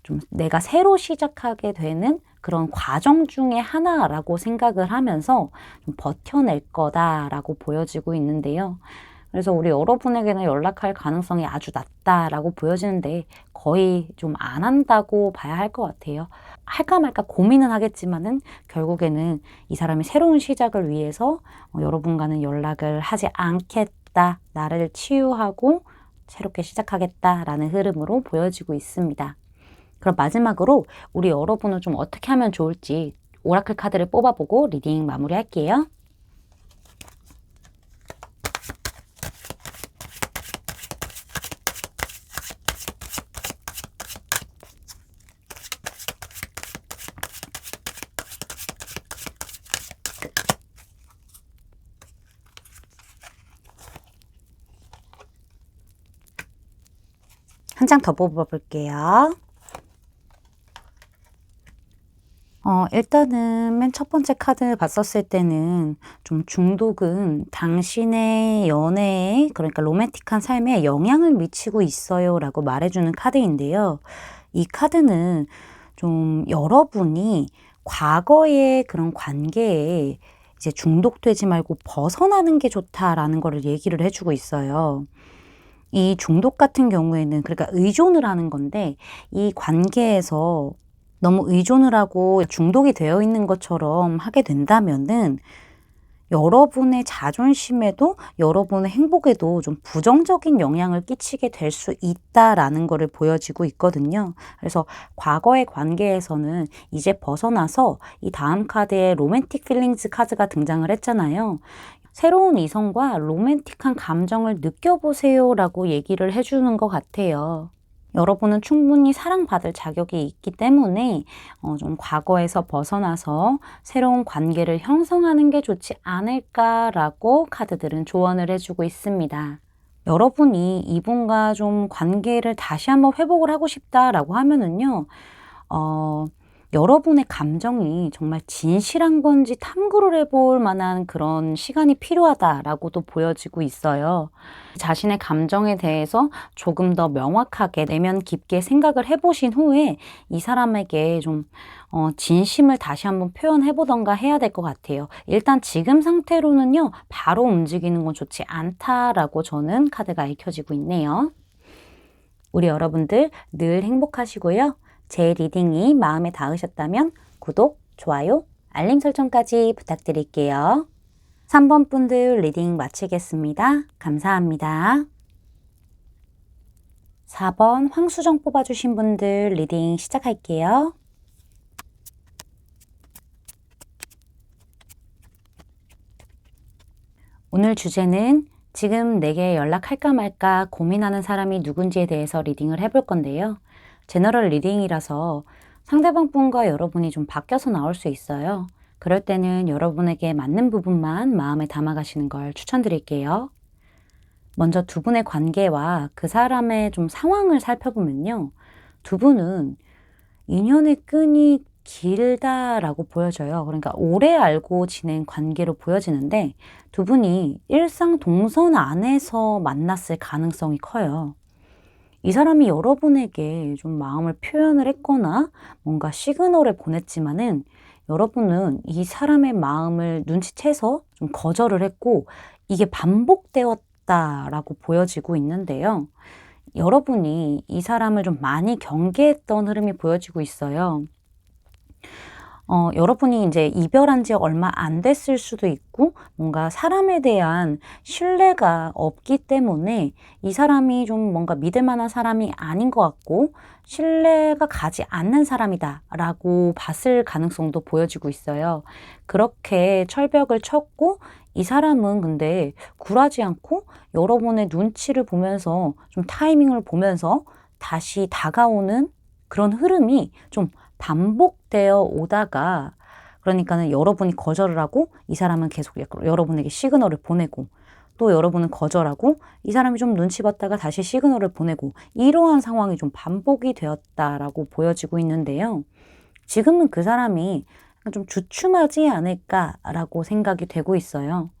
[SPEAKER 1] 좀 내가 새로 시작하게 되는 그런 과정 중에 하나라고 생각을 하면서 좀 버텨낼 거다라고 보여지고 있는데요. 그래서 우리 여러분에게는 연락할 가능성이 아주 낮다라고 보여지는데 거의 좀 안 한다고 봐야 할 것 같아요. 할까 말까 고민은 하겠지만은 결국에는 이 사람이 새로운 시작을 위해서 여러분과는 연락을 하지 않겠다. 나를 치유하고 새롭게 시작하겠다라는 흐름으로 보여지고 있습니다. 그럼 마지막으로 우리 여러분은 좀 어떻게 하면 좋을지 오라클 카드를 뽑아보고 리딩 마무리할게요. 한 장 더 뽑아볼게요. 일단은 맨 첫 번째 카드 봤었을 때는 좀 중독은 당신의 연애에, 그러니까 로맨틱한 삶에 영향을 미치고 있어요 라고 말해주는 카드인데요. 이 카드는 좀 여러분이 과거의 그런 관계에 이제 중독되지 말고 벗어나는 게 좋다라는 거를 얘기를 해주고 있어요. 이 중독 같은 경우에는 그러니까 의존을 하는 건데, 이 관계에서 너무 의존을 하고 중독이 되어 있는 것처럼 하게 된다면은 여러분의 자존심에도 여러분의 행복에도 좀 부정적인 영향을 끼치게 될 수 있다라는 거를 보여지고 있거든요. 그래서 과거의 관계에서는 이제 벗어나서 이 다음 카드에 로맨틱 필링즈 카드가 등장을 했잖아요. 새로운 이성과 로맨틱한 감정을 느껴보세요 라고 얘기를 해주는 것 같아요. 여러분은 충분히 사랑받을 자격이 있기 때문에 좀 과거에서 벗어나서 새로운 관계를 형성하는 게 좋지 않을까라고 카드들은 조언을 해주고 있습니다. 여러분이 이분과 좀 관계를 다시 한번 회복을 하고 싶다라고 하면은요, 여러분의 감정이 정말 진실한 건지 탐구를 해볼 만한 그런 시간이 필요하다라고도 보여지고 있어요. 자신의 감정에 대해서 조금 더 명확하게 내면 깊게 생각을 해보신 후에 이 사람에게 좀 진심을 다시 한번 표현해보던가 해야 될 것 같아요. 일단 지금 상태로는요, 바로 움직이는 건 좋지 않다라고 저는 카드가 읽혀지고 있네요. 우리 여러분들 늘 행복하시고요. 제 리딩이 마음에 닿으셨다면 구독, 좋아요, 알림 설정까지 부탁드릴게요. 3번 분들 리딩 마치겠습니다. 감사합니다. 4번 황수정 뽑아주신 분들 리딩 시작할게요. 오늘 주제는 지금 내게 연락할까 말까 고민하는 사람이 누군지에 대해서 리딩을 해볼 건데요. 제너럴 리딩이라서 상대방 분과 여러분이 좀 바뀌어서 나올 수 있어요. 그럴 때는 여러분에게 맞는 부분만 마음에 담아가시는 걸 추천드릴게요. 먼저 두 분의 관계와 그 사람의 좀 상황을 살펴보면요. 두 분은 인연의 끈이 길다라고 보여져요. 그러니까 오래 알고 지낸 관계로 보여지는데 두 분이 일상 동선 안에서 만났을 가능성이 커요. 이 사람이 여러분에게 좀 마음을 표현을 했거나 뭔가 시그널을 보냈지만은 여러분은 이 사람의 마음을 눈치채서 좀 거절을 했고 이게 반복되었다라고 보여지고 있는데요. 여러분이 이 사람을 좀 많이 경계했던 흐름이 보여지고 있어요. 여러분이 이제 이별한 지 얼마 안 됐을 수도 있고 뭔가 사람에 대한 신뢰가 없기 때문에 이 사람이 좀 뭔가 믿을 만한 사람이 아닌 것 같고 신뢰가 가지 않는 사람이다 라고 봤을 가능성도 보여지고 있어요. 그렇게 철벽을 쳤고 이 사람은 근데 굴하지 않고 여러분의 눈치를 보면서 좀 타이밍을 보면서 다시 다가오는 그런 흐름이 좀 반복되어 오다가 그러니까는 여러분이 거절을 하고 이 사람은 계속 여러분에게 시그널을 보내고 또 여러분은 거절하고 이 사람이 좀 눈치 봤다가 다시 시그널을 보내고 이러한 상황이 좀 반복이 되었다라고 보여지고 있는데요. 지금은 그 사람이 좀 주춤하지 않을까라고 생각이 되고 있어요.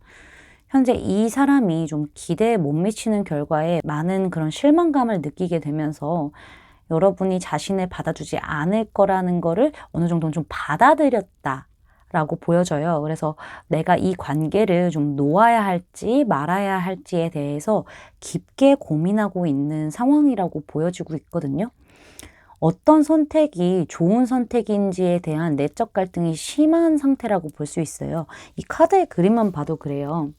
[SPEAKER 1] 현재 이 사람이 좀 기대에 못 미치는 결과에 많은 그런 실망감을 느끼게 되면서 여러분이 자신을 받아주지 않을 거라는 거를 어느 정도는 좀 받아들였다라고 보여져요. 그래서 내가 이 관계를 좀 놓아야 할지 말아야 할지에 대해서 깊게 고민하고 있는 상황이라고 보여지고 있거든요. 어떤 선택이 좋은 선택인지에 대한 내적 갈등이 심한 상태라고 볼 수 있어요. 이 카드의 그림만 봐도 그래요.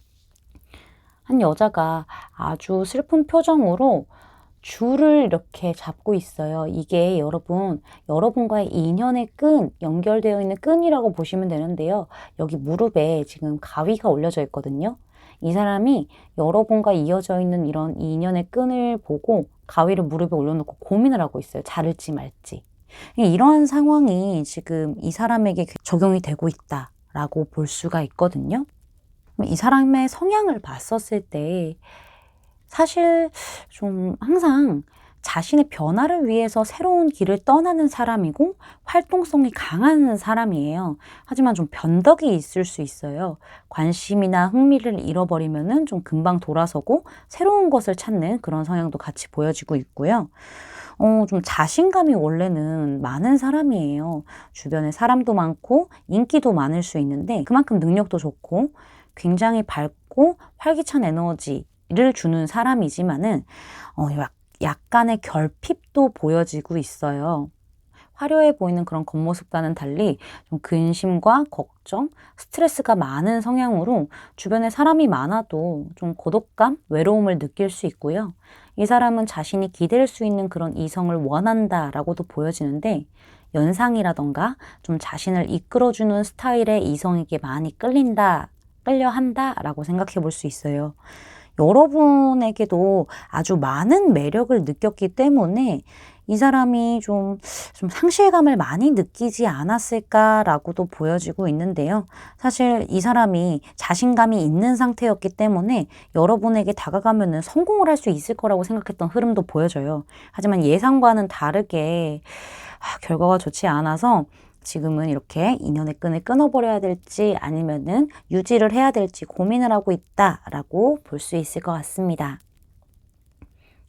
[SPEAKER 1] 한 여자가 아주 슬픈 표정으로 줄을 이렇게 잡고 있어요. 이게 여러분과의 인연의 끈, 연결되어 있는 끈이라고 보시면 되는데요. 여기 무릎에 지금 가위가 올려져 있거든요. 이 사람이 여러분과 이어져 있는 이런 인연의 끈을 보고 가위를 무릎에 올려놓고 고민을 하고 있어요. 자를지 말지. 이러한 상황이 지금 이 사람에게 적용이 되고 있다라고 볼 수가 있거든요. 이 사람의 성향을 봤었을 때 사실 좀 항상 자신의 변화를 위해서 새로운 길을 떠나는 사람이고 활동성이 강한 사람이에요. 하지만 좀 변덕이 있을 수 있어요. 관심이나 흥미를 잃어버리면은 좀 금방 돌아서고 새로운 것을 찾는 그런 성향도 같이 보여지고 있고요. 좀 자신감이 원래는 많은 사람이에요. 주변에 사람도 많고 인기도 많을 수 있는데 그만큼 능력도 좋고 굉장히 밝고 활기찬 에너지를 주는 사람이지만은 약간의 결핍도 보여지고 있어요. 화려해 보이는 그런 겉모습과는 달리 좀 근심과 걱정, 스트레스가 많은 성향으로 주변에 사람이 많아도 좀 고독감, 외로움을 느낄 수 있고요. 이 사람은 자신이 기댈 수 있는 그런 이성을 원한다라고도 보여지는데 연상이라던가 좀 자신을 이끌어주는 스타일의 이성에게 많이 끌려한다라고 생각해 볼 수 있어요. 여러분에게도 아주 많은 매력을 느꼈기 때문에 이 사람이 좀 상실감을 많이 느끼지 않았을까라고도 보여지고 있는데요. 사실 이 사람이 자신감이 있는 상태였기 때문에 여러분에게 다가가면은 성공을 할 수 있을 거라고 생각했던 흐름도 보여져요. 하지만 예상과는 다르게 결과가 좋지 않아서 지금은 이렇게 인연의 끈을 끊어버려야 될지 아니면은 유지를 해야 될지 고민을 하고 있다라고 볼 수 있을 것 같습니다.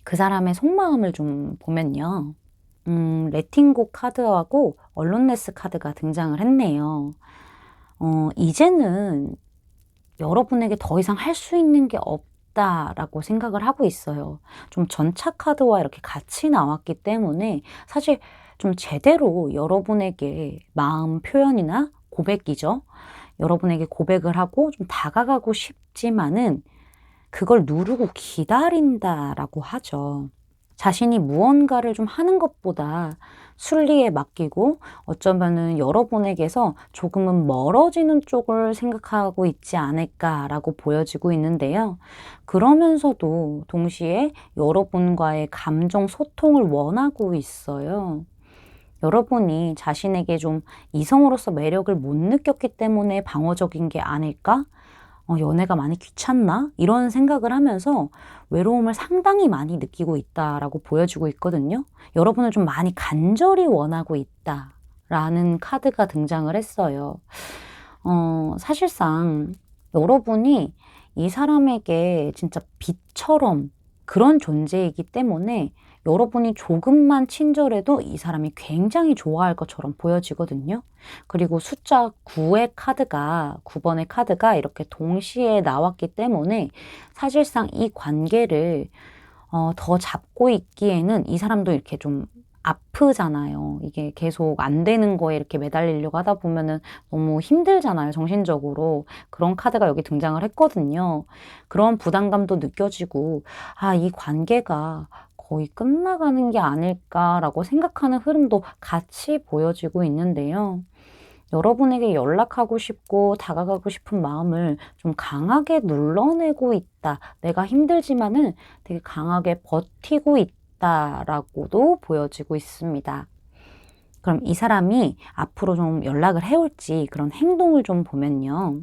[SPEAKER 1] 그 사람의 속마음을 좀 보면요. 레팅고 카드하고 언론레스 카드가 등장을 했네요. 이제는 여러분에게 더 이상 할 수 있는 게 없다라고 생각을 하고 있어요. 좀 전차 카드와 이렇게 같이 나왔기 때문에 사실 좀 제대로 여러분에게 마음 표현이나 고백이죠. 여러분에게 고백을 하고 좀 다가가고 싶지만은 그걸 누르고 기다린다라고 하죠. 자신이 무언가를 좀 하는 것보다 순리에 맡기고 어쩌면은 여러분에게서 조금은 멀어지는 쪽을 생각하고 있지 않을까라고 보여지고 있는데요. 그러면서도 동시에 여러분과의 감정 소통을 원하고 있어요. 여러분이 자신에게 좀 이성으로서 매력을 못 느꼈기 때문에 방어적인 게 아닐까? 연애가 많이 귀찮나? 이런 생각을 하면서 외로움을 상당히 많이 느끼고 있다라고 보여지고 있거든요. 여러분을 좀 많이 간절히 원하고 있다라는 카드가 등장을 했어요. 사실상 여러분이 이 사람에게 진짜 빛처럼 그런 존재이기 때문에 여러분이 조금만 친절해도 이 사람이 굉장히 좋아할 것처럼 보여지거든요. 그리고 숫자 9번의 카드가 이렇게 동시에 나왔기 때문에 사실상 이 관계를 더 잡고 있기에는 이 사람도 이렇게 좀 아프잖아요. 이게 계속 안 되는 거에 이렇게 매달리려고 하다 보면은 너무 힘들잖아요, 정신적으로. 그런 카드가 여기 등장을 했거든요. 그런 부담감도 느껴지고, 이 관계가 거의 끝나가는 게 아닐까라고 생각하는 흐름도 같이 보여지고 있는데요. 여러분에게 연락하고 싶고 다가가고 싶은 마음을 좀 강하게 눌러내고 있다. 내가 힘들지만은 되게 강하게 버티고 있다라고도 보여지고 있습니다. 그럼 이 사람이 앞으로 좀 연락을 해올지 그런 행동을 좀 보면요.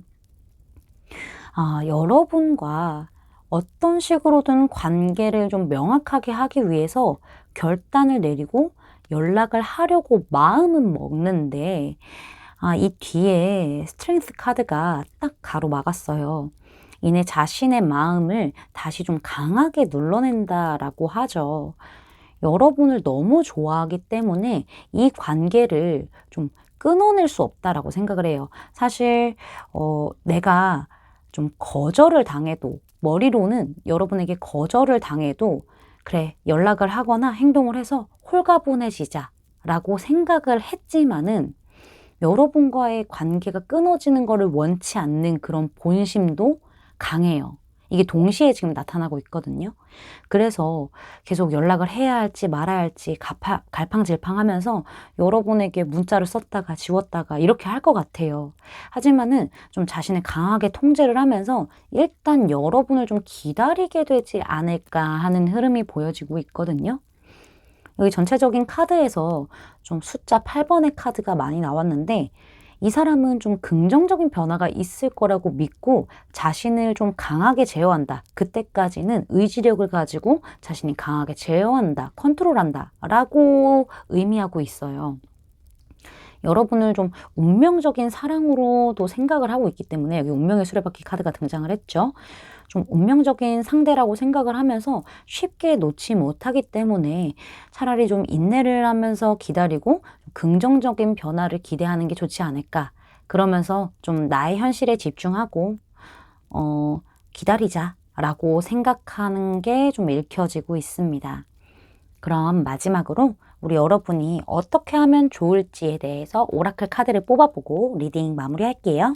[SPEAKER 1] 여러분과 어떤 식으로든 관계를 좀 명확하게 하기 위해서 결단을 내리고 연락을 하려고 마음은 먹는데 이 뒤에 스트렝스 카드가 딱 가로막았어요. 이내 자신의 마음을 다시 좀 강하게 눌러낸다라고 하죠. 여러분을 너무 좋아하기 때문에 이 관계를 좀 끊어낼 수 없다라고 생각을 해요. 사실 내가 좀 거절을 당해도 머리로는 여러분에게 거절을 당해도 그래 연락을 하거나 행동을 해서 홀가분해지자라고 생각을 했지만은 여러분과의 관계가 끊어지는 것을 원치 않는 그런 본심도 강해요. 이게 동시에 지금 나타나고 있거든요. 그래서 계속 연락을 해야 할지 말아야 할지 갈팡질팡하면서 여러분에게 문자를 썼다가 지웠다가 이렇게 할 것 같아요. 하지만은 좀 자신을 강하게 통제를 하면서 일단 여러분을 좀 기다리게 되지 않을까 하는 흐름이 보여지고 있거든요. 여기 전체적인 카드에서 좀 숫자 8번의 카드가 많이 나왔는데 이 사람은 좀 긍정적인 변화가 있을 거라고 믿고 자신을 좀 강하게 제어한다. 그때까지는 의지력을 가지고 자신이 강하게 제어한다, 컨트롤한다 라고 의미하고 있어요. 여러분을 좀 운명적인 사랑으로도 생각을 하고 있기 때문에 여기 운명의 수레바퀴 카드가 등장을 했죠. 좀 운명적인 상대라고 생각을 하면서 쉽게 놓지 못하기 때문에 차라리 좀 인내를 하면서 기다리고 긍정적인 변화를 기대하는 게 좋지 않을까. 그러면서 좀 나의 현실에 집중하고 기다리자라고 생각하는 게 좀 읽혀지고 있습니다. 그럼 마지막으로 우리 여러분이 어떻게 하면 좋을지에 대해서 오라클 카드를 뽑아보고 리딩 마무리할게요.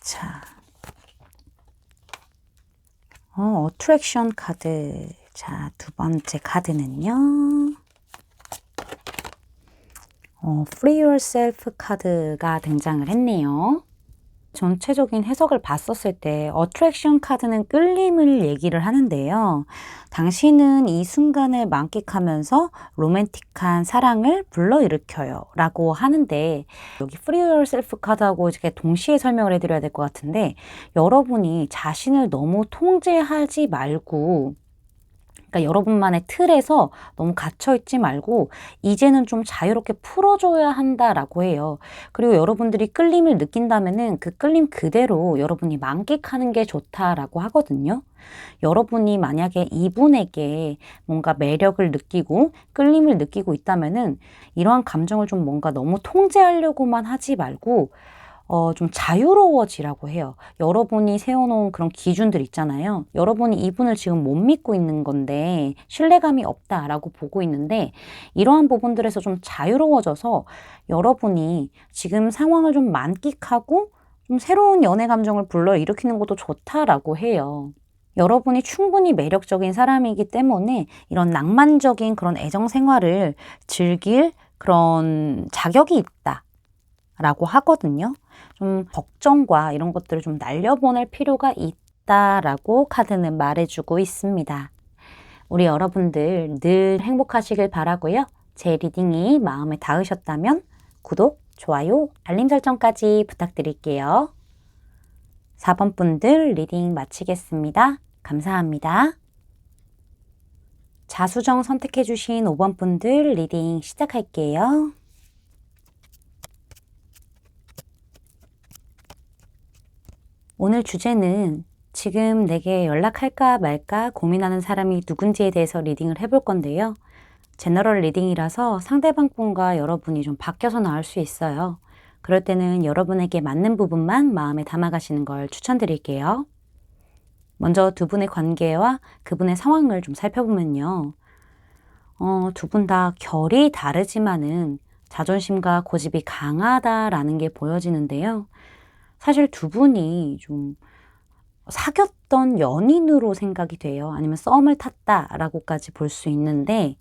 [SPEAKER 1] 자, 어트랙션 카드. 자, 두 번째 카드는요. Free Yourself 카드가 등장을 했네요. 전체적인 해석을 봤었을 때 어트랙션 카드는 끌림을 얘기를 하는데요. 당신은 이 순간을 만끽하면서 로맨틱한 사랑을 불러일으켜요 라고 하는데 여기 Free Yourself 카드하고 이렇게 동시에 설명을 해드려야 될 것 같은데 여러분이 자신을 너무 통제하지 말고 그러니까 여러분만의 틀에서 너무 갇혀있지 말고 이제는 좀 자유롭게 풀어줘야 한다라고 해요. 그리고 여러분들이 끌림을 느낀다면은 그 끌림 그대로 여러분이 만끽하는 게 좋다라고 하거든요. 여러분이 만약에 이분에게 뭔가 매력을 느끼고 끌림을 느끼고 있다면은 이러한 감정을 좀 뭔가 너무 통제하려고만 하지 말고 좀 자유로워지라고 해요. 여러분이 세워놓은 그런 기준들 있잖아요. 여러분이 이분을 지금 못 믿고 있는 건데 신뢰감이 없다라고 보고 있는데 이러한 부분들에서 좀 자유로워져서 여러분이 지금 상황을 좀 만끽하고 좀 새로운 연애 감정을 불러일으키는 것도 좋다라고 해요. 여러분이 충분히 매력적인 사람이기 때문에 이런 낭만적인 그런 애정 생활을 즐길 그런 자격이 있다. 라고 하거든요. 좀 걱정과 이런 것들을 좀 날려보낼 필요가 있다라고 카드는 말해주고 있습니다. 우리 여러분들 늘 행복하시길 바라고요. 제 리딩이 마음에 닿으셨다면 구독, 좋아요, 알림 설정까지 부탁드릴게요. 4번 분들 리딩 마치겠습니다. 감사합니다. 자수정 선택해주신 5번 분들 리딩 시작할게요. 오늘 주제는 지금 내게 연락할까 말까 고민하는 사람이 누군지에 대해서 리딩을 해볼 건데요. 제너럴 리딩이라서 상대방 분과 여러분이 좀 바뀌어서 나올 수 있어요. 그럴 때는 여러분에게 맞는 부분만 마음에 담아가시는 걸 추천드릴게요. 먼저 두 분의 관계와 그분의 상황을 좀 살펴보면요. 두 분 다 결이 다르지만은 자존심과 고집이 강하다라는 게 보여지는데요. 사실 두 분이 좀 사귀었던 연인으로 생각이 돼요. 아니면 썸을 탔다라고까지 볼 수 있는데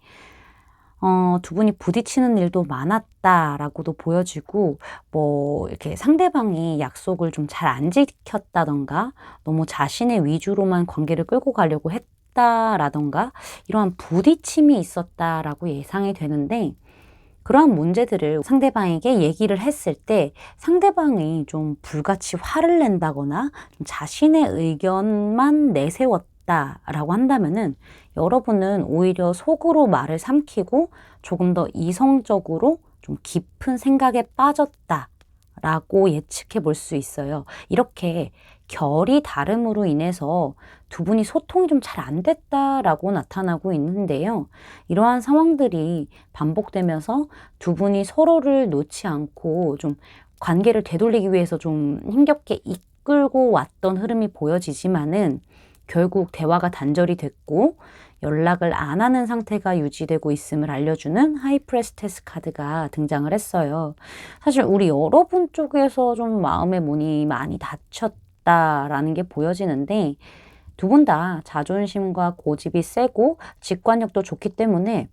[SPEAKER 1] 두 분이 부딪히는 일도 많았다라고도 보여지고 뭐 이렇게 상대방이 약속을 좀 잘 안 지켰다던가 너무 자신의 위주로만 관계를 끌고 가려고 했다라던가 이러한 부딪힘이 있었다라고 예상이 되는데 그러한 문제들을 상대방에게 얘기를 했을 때 상대방이 좀 불같이 화를 낸다거나 좀 자신의 의견만 내세웠다라고 한다면은 여러분은 오히려 속으로 말을 삼키고 조금 더 이성적으로 좀 깊은 생각에 빠졌다라고 예측해 볼 수 있어요. 이렇게 결이 다름으로 인해서 두 분이 소통이 좀 잘 안 됐다라고 나타나고 있는데요. 이러한 상황들이 반복되면서 두 분이 서로를 놓지 않고 좀 관계를 되돌리기 위해서 좀 힘겹게 이끌고 왔던 흐름이 보여지지만은 결국 대화가 단절이 됐고 연락을 안 하는 상태가 유지되고 있음을 알려주는 하이프레스테스 카드가 등장을 했어요. 사실 우리 여러분 쪽에서 좀 마음의 문이 많이 닫혔다라는 게 보여지는데 두 분 다 자존심과 고집이 세고 직관력도 좋기 때문에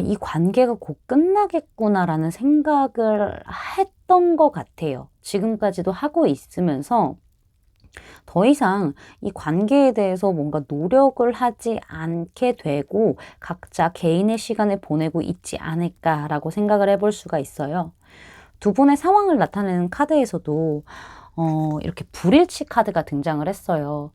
[SPEAKER 1] 이 관계가 곧 끝나겠구나라는 생각을 했던 것 같아요. 지금까지도 하고 있으면서 더 이상 이 관계에 대해서 뭔가 노력을 하지 않게 되고 각자 개인의 시간을 보내고 있지 않을까라고 생각을 해볼 수가 있어요. 두 분의 상황을 나타내는 카드에서도 이렇게 불일치 카드가 등장을 했어요.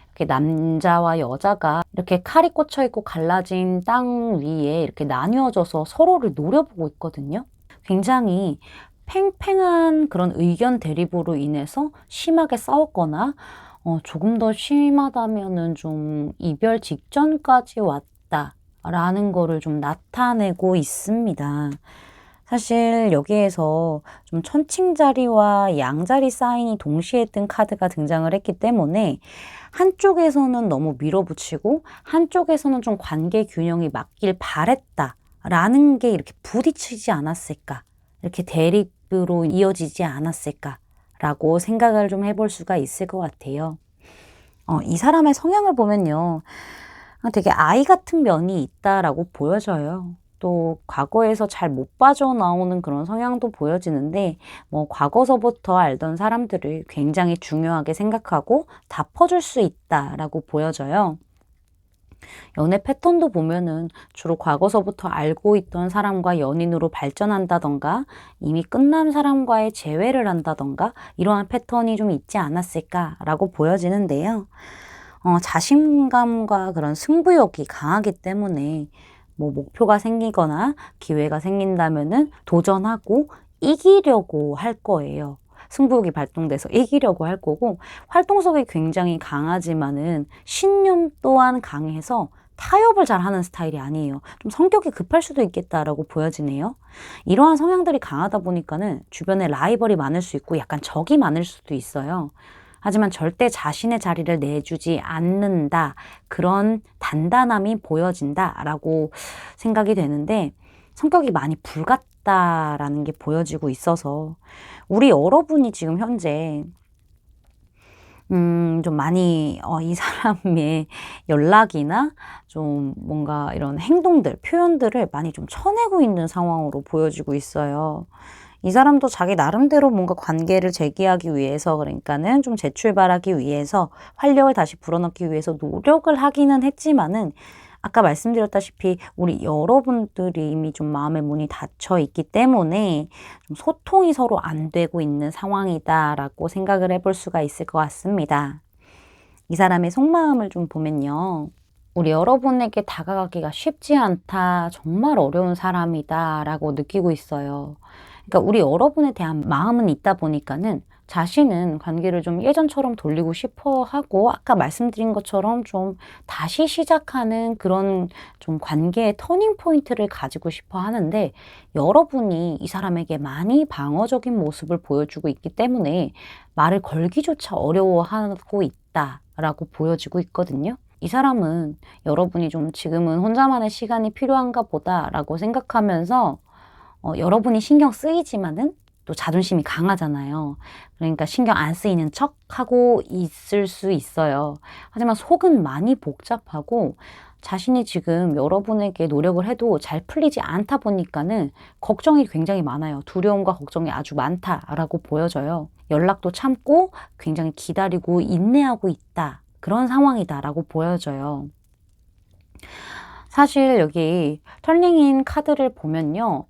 [SPEAKER 1] 이렇게 남자와 여자가 이렇게 칼이 꽂혀 있고 갈라진 땅 위에 이렇게 나뉘어져서 서로를 노려보고 있거든요. 굉장히 팽팽한 그런 의견 대립으로 인해서 심하게 싸웠거나 조금 더 심하다면은 좀 이별 직전까지 왔다라는 거를 좀 나타내고 있습니다. 사실 여기에서 좀 천칭자리와 양자리 사인이 동시에 뜬 카드가 등장을 했기 때문에 한쪽에서는 너무 밀어붙이고 한쪽에서는 좀 관계 균형이 맞길 바랬다라는 게 이렇게 부딪히지 않았을까, 이렇게 대립으로 이어지지 않았을까라고 생각을 좀 해볼 수가 있을 것 같아요. 이 사람의 성향을 보면요, 되게 아이 같은 면이 있다라고 보여져요. 또 과거에서 잘 못 빠져나오는 그런 성향도 보여지는데, 뭐 과거서부터 알던 사람들을 굉장히 중요하게 생각하고 다 퍼줄 수 있다라고 보여져요. 연애 패턴도 보면은 주로 과거서부터 알고 있던 사람과 연인으로 발전한다던가 이미 끝난 사람과의 재회를 한다던가 이러한 패턴이 좀 있지 않았을까라고 보여지는데요. 자신감과 그런 승부욕이 강하기 때문에 뭐 목표가 생기거나 기회가 생긴다면은 도전하고 이기려고 할 거예요. 승부욕이 발동돼서 이기려고 할 거고, 활동성이 굉장히 강하지만은 신념 또한 강해서 타협을 잘 하는 스타일이 아니에요. 좀 성격이 급할 수도 있겠다라고 보여지네요. 이러한 성향들이 강하다 보니까는 주변에 라이벌이 많을 수 있고 약간 적이 많을 수도 있어요. 하지만 절대 자신의 자리를 내주지 않는다. 그런 단단함이 보여진다라고 생각이 되는데, 성격이 많이 불같다라는 게 보여지고 있어서 우리 여러분이 지금 현재 좀 많이 이 사람의 연락이나 좀 뭔가 이런 행동들, 표현들을 많이 좀 쳐내고 있는 상황으로 보여지고 있어요. 이 사람도 자기 나름대로 뭔가 관계를 재개하기 위해서, 그러니까는 좀 재출발하기 위해서 활력을 다시 불어넣기 위해서 노력을 하기는 했지만은, 아까 말씀드렸다시피 우리 여러분들이 이미 좀 마음의 문이 닫혀 있기 때문에 좀 소통이 서로 안 되고 있는 상황이다라고 생각을 해볼 수가 있을 것 같습니다. 이 사람의 속마음을 좀 보면요, 우리 여러분에게 다가가기가 쉽지 않다, 정말 어려운 사람이다라고 느끼고 있어요. 그러니까 우리 여러분에 대한 마음은 있다 보니까는 자신은 관계를 좀 예전처럼 돌리고 싶어 하고, 아까 말씀드린 것처럼 좀 다시 시작하는 그런 좀 관계의 터닝 포인트를 가지고 싶어 하는데, 여러분이 이 사람에게 많이 방어적인 모습을 보여주고 있기 때문에 말을 걸기조차 어려워하고 있다라고 보여지고 있거든요. 이 사람은 여러분이 좀 지금은 혼자만의 시간이 필요한가 보다라고 생각하면서 여러분이 신경 쓰이지만은 또 자존심이 강하잖아요. 그러니까 신경 안 쓰이는 척 하고 있을 수 있어요. 하지만 속은 많이 복잡하고 자신이 지금 여러분에게 노력을 해도 잘 풀리지 않다 보니까는 걱정이 굉장히 많아요. 두려움과 걱정이 아주 많다라고 보여져요. 연락도 참고 굉장히 기다리고 인내하고 있다, 그런 상황이다라고 보여져요. 사실 여기 털링인 카드를 보면요,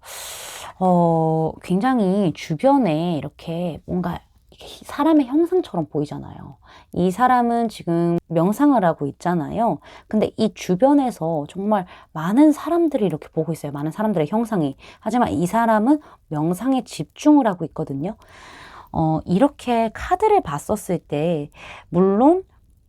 [SPEAKER 1] 굉장히 주변에 이렇게 뭔가 사람의 형상처럼 보이잖아요. 이 사람은 지금 명상을 하고 있잖아요. 근데 이 주변에서 정말 많은 사람들이 이렇게 보고 있어요. 많은 사람들의 형상이. 하지만 이 사람은 명상에 집중을 하고 있거든요. 이렇게 카드를 봤었을 때, 물론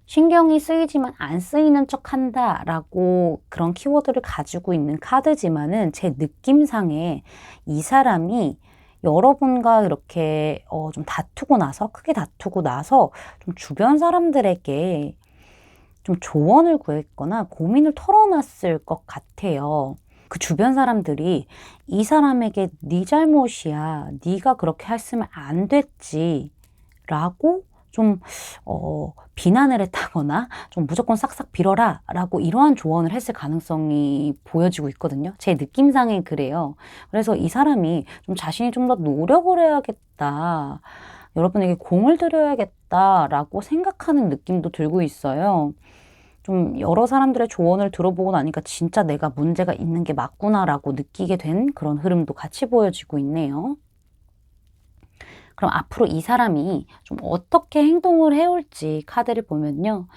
[SPEAKER 1] 신경이 쓰이지만 안 쓰이는 척 한다라고 그런 키워드를 가지고 있는 카드지만은, 제 느낌상에 이 사람이 여러분과 이렇게 좀 다투고 나서, 크게 다투고 나서 좀 주변 사람들에게 좀 조언을 구했거나 고민을 털어놨을 것 같아요. 그 주변 사람들이 이 사람에게 네 잘못이야, 네가 그렇게 했으면 안 됐지 라고 좀 비난을 했다거나 좀 무조건 싹싹 빌어라 라고 이러한 조언을 했을 가능성이 보여지고 있거든요. 제 느낌상엔 그래요. 그래서 이 사람이 좀 자신이 좀 더 노력을 해야겠다. 여러분에게 공을 들여야겠다라고 생각하는 느낌도 들고 있어요. 좀 여러 사람들의 조언을 들어보고 나니까 진짜 내가 문제가 있는 게 맞구나라고 느끼게 된 그런 흐름도 같이 보여지고 있네요. 그럼 앞으로 이 사람이 좀 어떻게 행동을 해올지 카드를 보면요.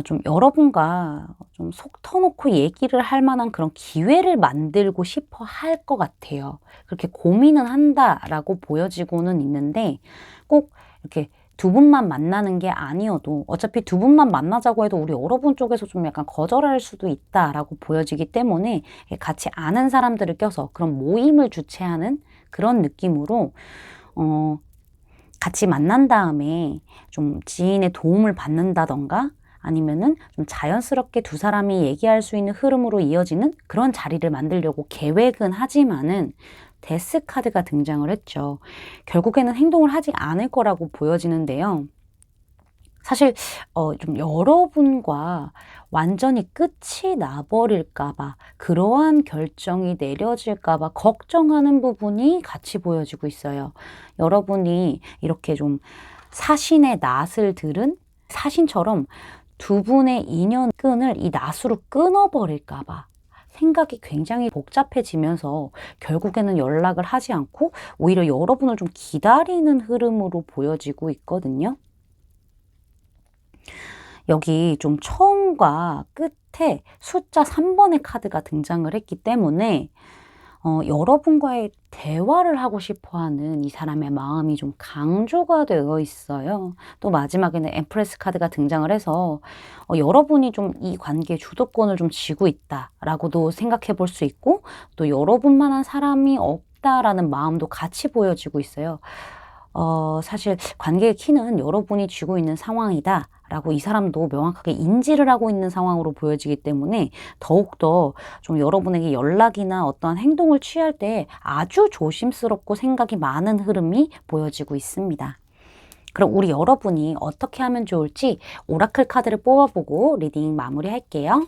[SPEAKER 1] 좀 여러분과 좀 속 터놓고 얘기를 할 만한 그런 기회를 만들고 싶어 할 것 같아요. 그렇게 고민은 한다라고 보여지고는 있는데 꼭 이렇게 두 분만 만나는 게 아니어도 어차피 두 분만 만나자고 해도 우리 여러분 쪽에서 좀 약간 거절할 수도 있다라고 보여지기 때문에 같이 아는 사람들을 껴서 그런 모임을 주최하는 그런 느낌으로 같이 만난 다음에 좀 지인의 도움을 받는다던가 아니면은 좀 자연스럽게 두 사람이 얘기할 수 있는 흐름으로 이어지는 그런 자리를 만들려고 계획은 하지만은 데스 카드가 등장을 했죠. 결국에는 행동을 하지 않을 거라고 보여지는데요. 사실 좀 여러분과 완전히 끝이 나버릴까 봐 그러한 결정이 내려질까 봐 걱정하는 부분이 같이 보여지고 있어요. 여러분이 이렇게 좀 사신의 낫을 들은 사신처럼 두 분의 인연끈을 이 낫으로 끊어버릴까 봐 생각이 굉장히 복잡해지면서 결국에는 연락을 하지 않고 오히려 여러분을 좀 기다리는 흐름으로 보여지고 있거든요. 여기 좀 처음과 끝에 숫자 3번의 카드가 등장을 했기 때문에 여러분과의 대화를 하고 싶어 하는 이 사람의 마음이 좀 강조가 되어 있어요. 또 마지막에는 엠프레스 카드가 등장을 해서 여러분이 좀 이 관계의 주도권을 좀 쥐고 있다라고도 생각해 볼 수 있고 또 여러분만한 사람이 없다라는 마음도 같이 보여지고 있어요. 사실 관계의 키는 여러분이 쥐고 있는 상황이다 라고 이 사람도 명확하게 인지를 하고 있는 상황으로 보여지기 때문에 더욱더 좀 여러분에게 연락이나 어떠한 행동을 취할 때 아주 조심스럽고 생각이 많은 흐름이 보여지고 있습니다. 그럼 우리 여러분이 어떻게 하면 좋을지 오라클 카드를 뽑아보고 리딩 마무리할게요.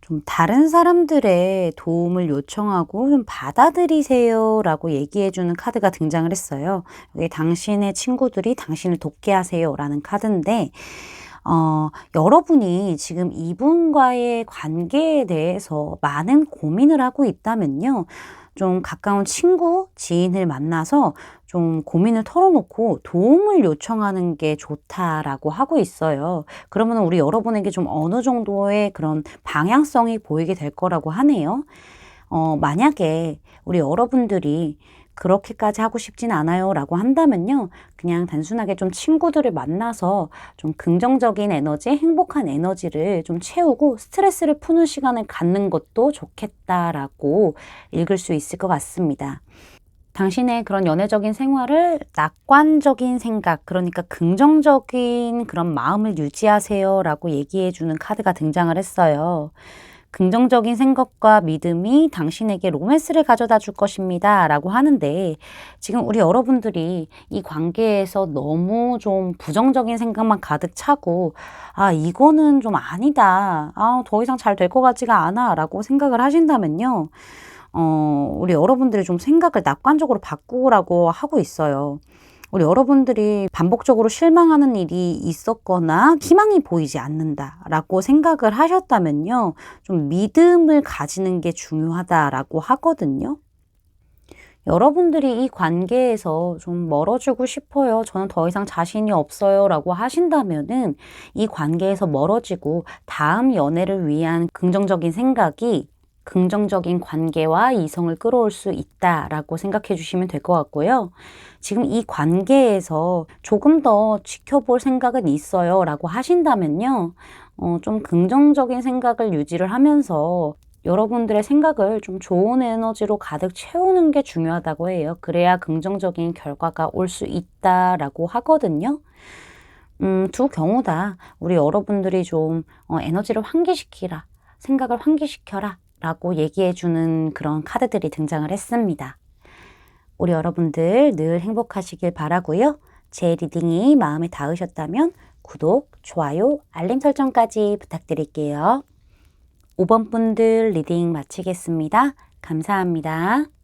[SPEAKER 1] 좀 다른 사람들의 도움을 요청하고 좀 받아들이세요 라고 얘기해 주는 카드가 등장을 했어요. 여기 당신의 친구들이 당신을 돕게 하세요 라는 카드인데 여러분이 지금 이분과의 관계에 대해서 많은 고민을 하고 있다면요. 좀 가까운 친구, 지인을 만나서 좀 고민을 털어놓고 도움을 요청하는 게 좋다라고 하고 있어요. 그러면 우리 여러분에게 좀 어느 정도의 그런 방향성이 보이게 될 거라고 하네요. 만약에 우리 여러분들이 그렇게까지 하고 싶진 않아요 라고 한다면요. 그냥 단순하게 좀 친구들을 만나서 좀 긍정적인 에너지, 행복한 에너지를 좀 채우고 스트레스를 푸는 시간을 갖는 것도 좋겠다라고 읽을 수 있을 것 같습니다. 당신의 그런 연애적인 생활을 낙관적인 생각, 그러니까 긍정적인 그런 마음을 유지하세요 라고 얘기해 주는 카드가 등장을 했어요. 긍정적인 생각과 믿음이 당신에게 로맨스를 가져다 줄 것입니다 라고 하는데 지금 우리 여러분들이 이 관계에서 너무 좀 부정적인 생각만 가득 차고 이거는 좀 아니다. 더 이상 잘 될 것 같지가 않아 라고 생각을 하신다면요. 우리 여러분들이 좀 생각을 낙관적으로 바꾸라고 하고 있어요. 우리 여러분들이 반복적으로 실망하는 일이 있었거나 희망이 보이지 않는다라고 생각을 하셨다면요. 좀 믿음을 가지는 게 중요하다라고 하거든요. 여러분들이 이 관계에서 좀 멀어지고 싶어요. 저는 더 이상 자신이 없어요. 라고 하신다면은 이 관계에서 멀어지고 다음 연애를 위한 긍정적인 생각이 긍정적인 관계와 이성을 끌어올 수 있다라고 생각해 주시면 될 것 같고요. 지금 이 관계에서 조금 더 지켜볼 생각은 있어요 라고 하신다면요. 좀 긍정적인 생각을 유지를 하면서 여러분들의 생각을 좀 좋은 에너지로 가득 채우는 게 중요하다고 해요. 그래야 긍정적인 결과가 올 수 있다라고 하거든요. 두 경우 다 우리 여러분들이 좀 에너지를 환기시키라, 생각을 환기시켜라 라고 얘기해주는 그런 카드들이 등장을 했습니다. 우리 여러분들 늘 행복하시길 바라고요. 제 리딩이 마음에 닿으셨다면 구독, 좋아요, 알림 설정까지 부탁드릴게요. 5번 분들 리딩 마치겠습니다. 감사합니다.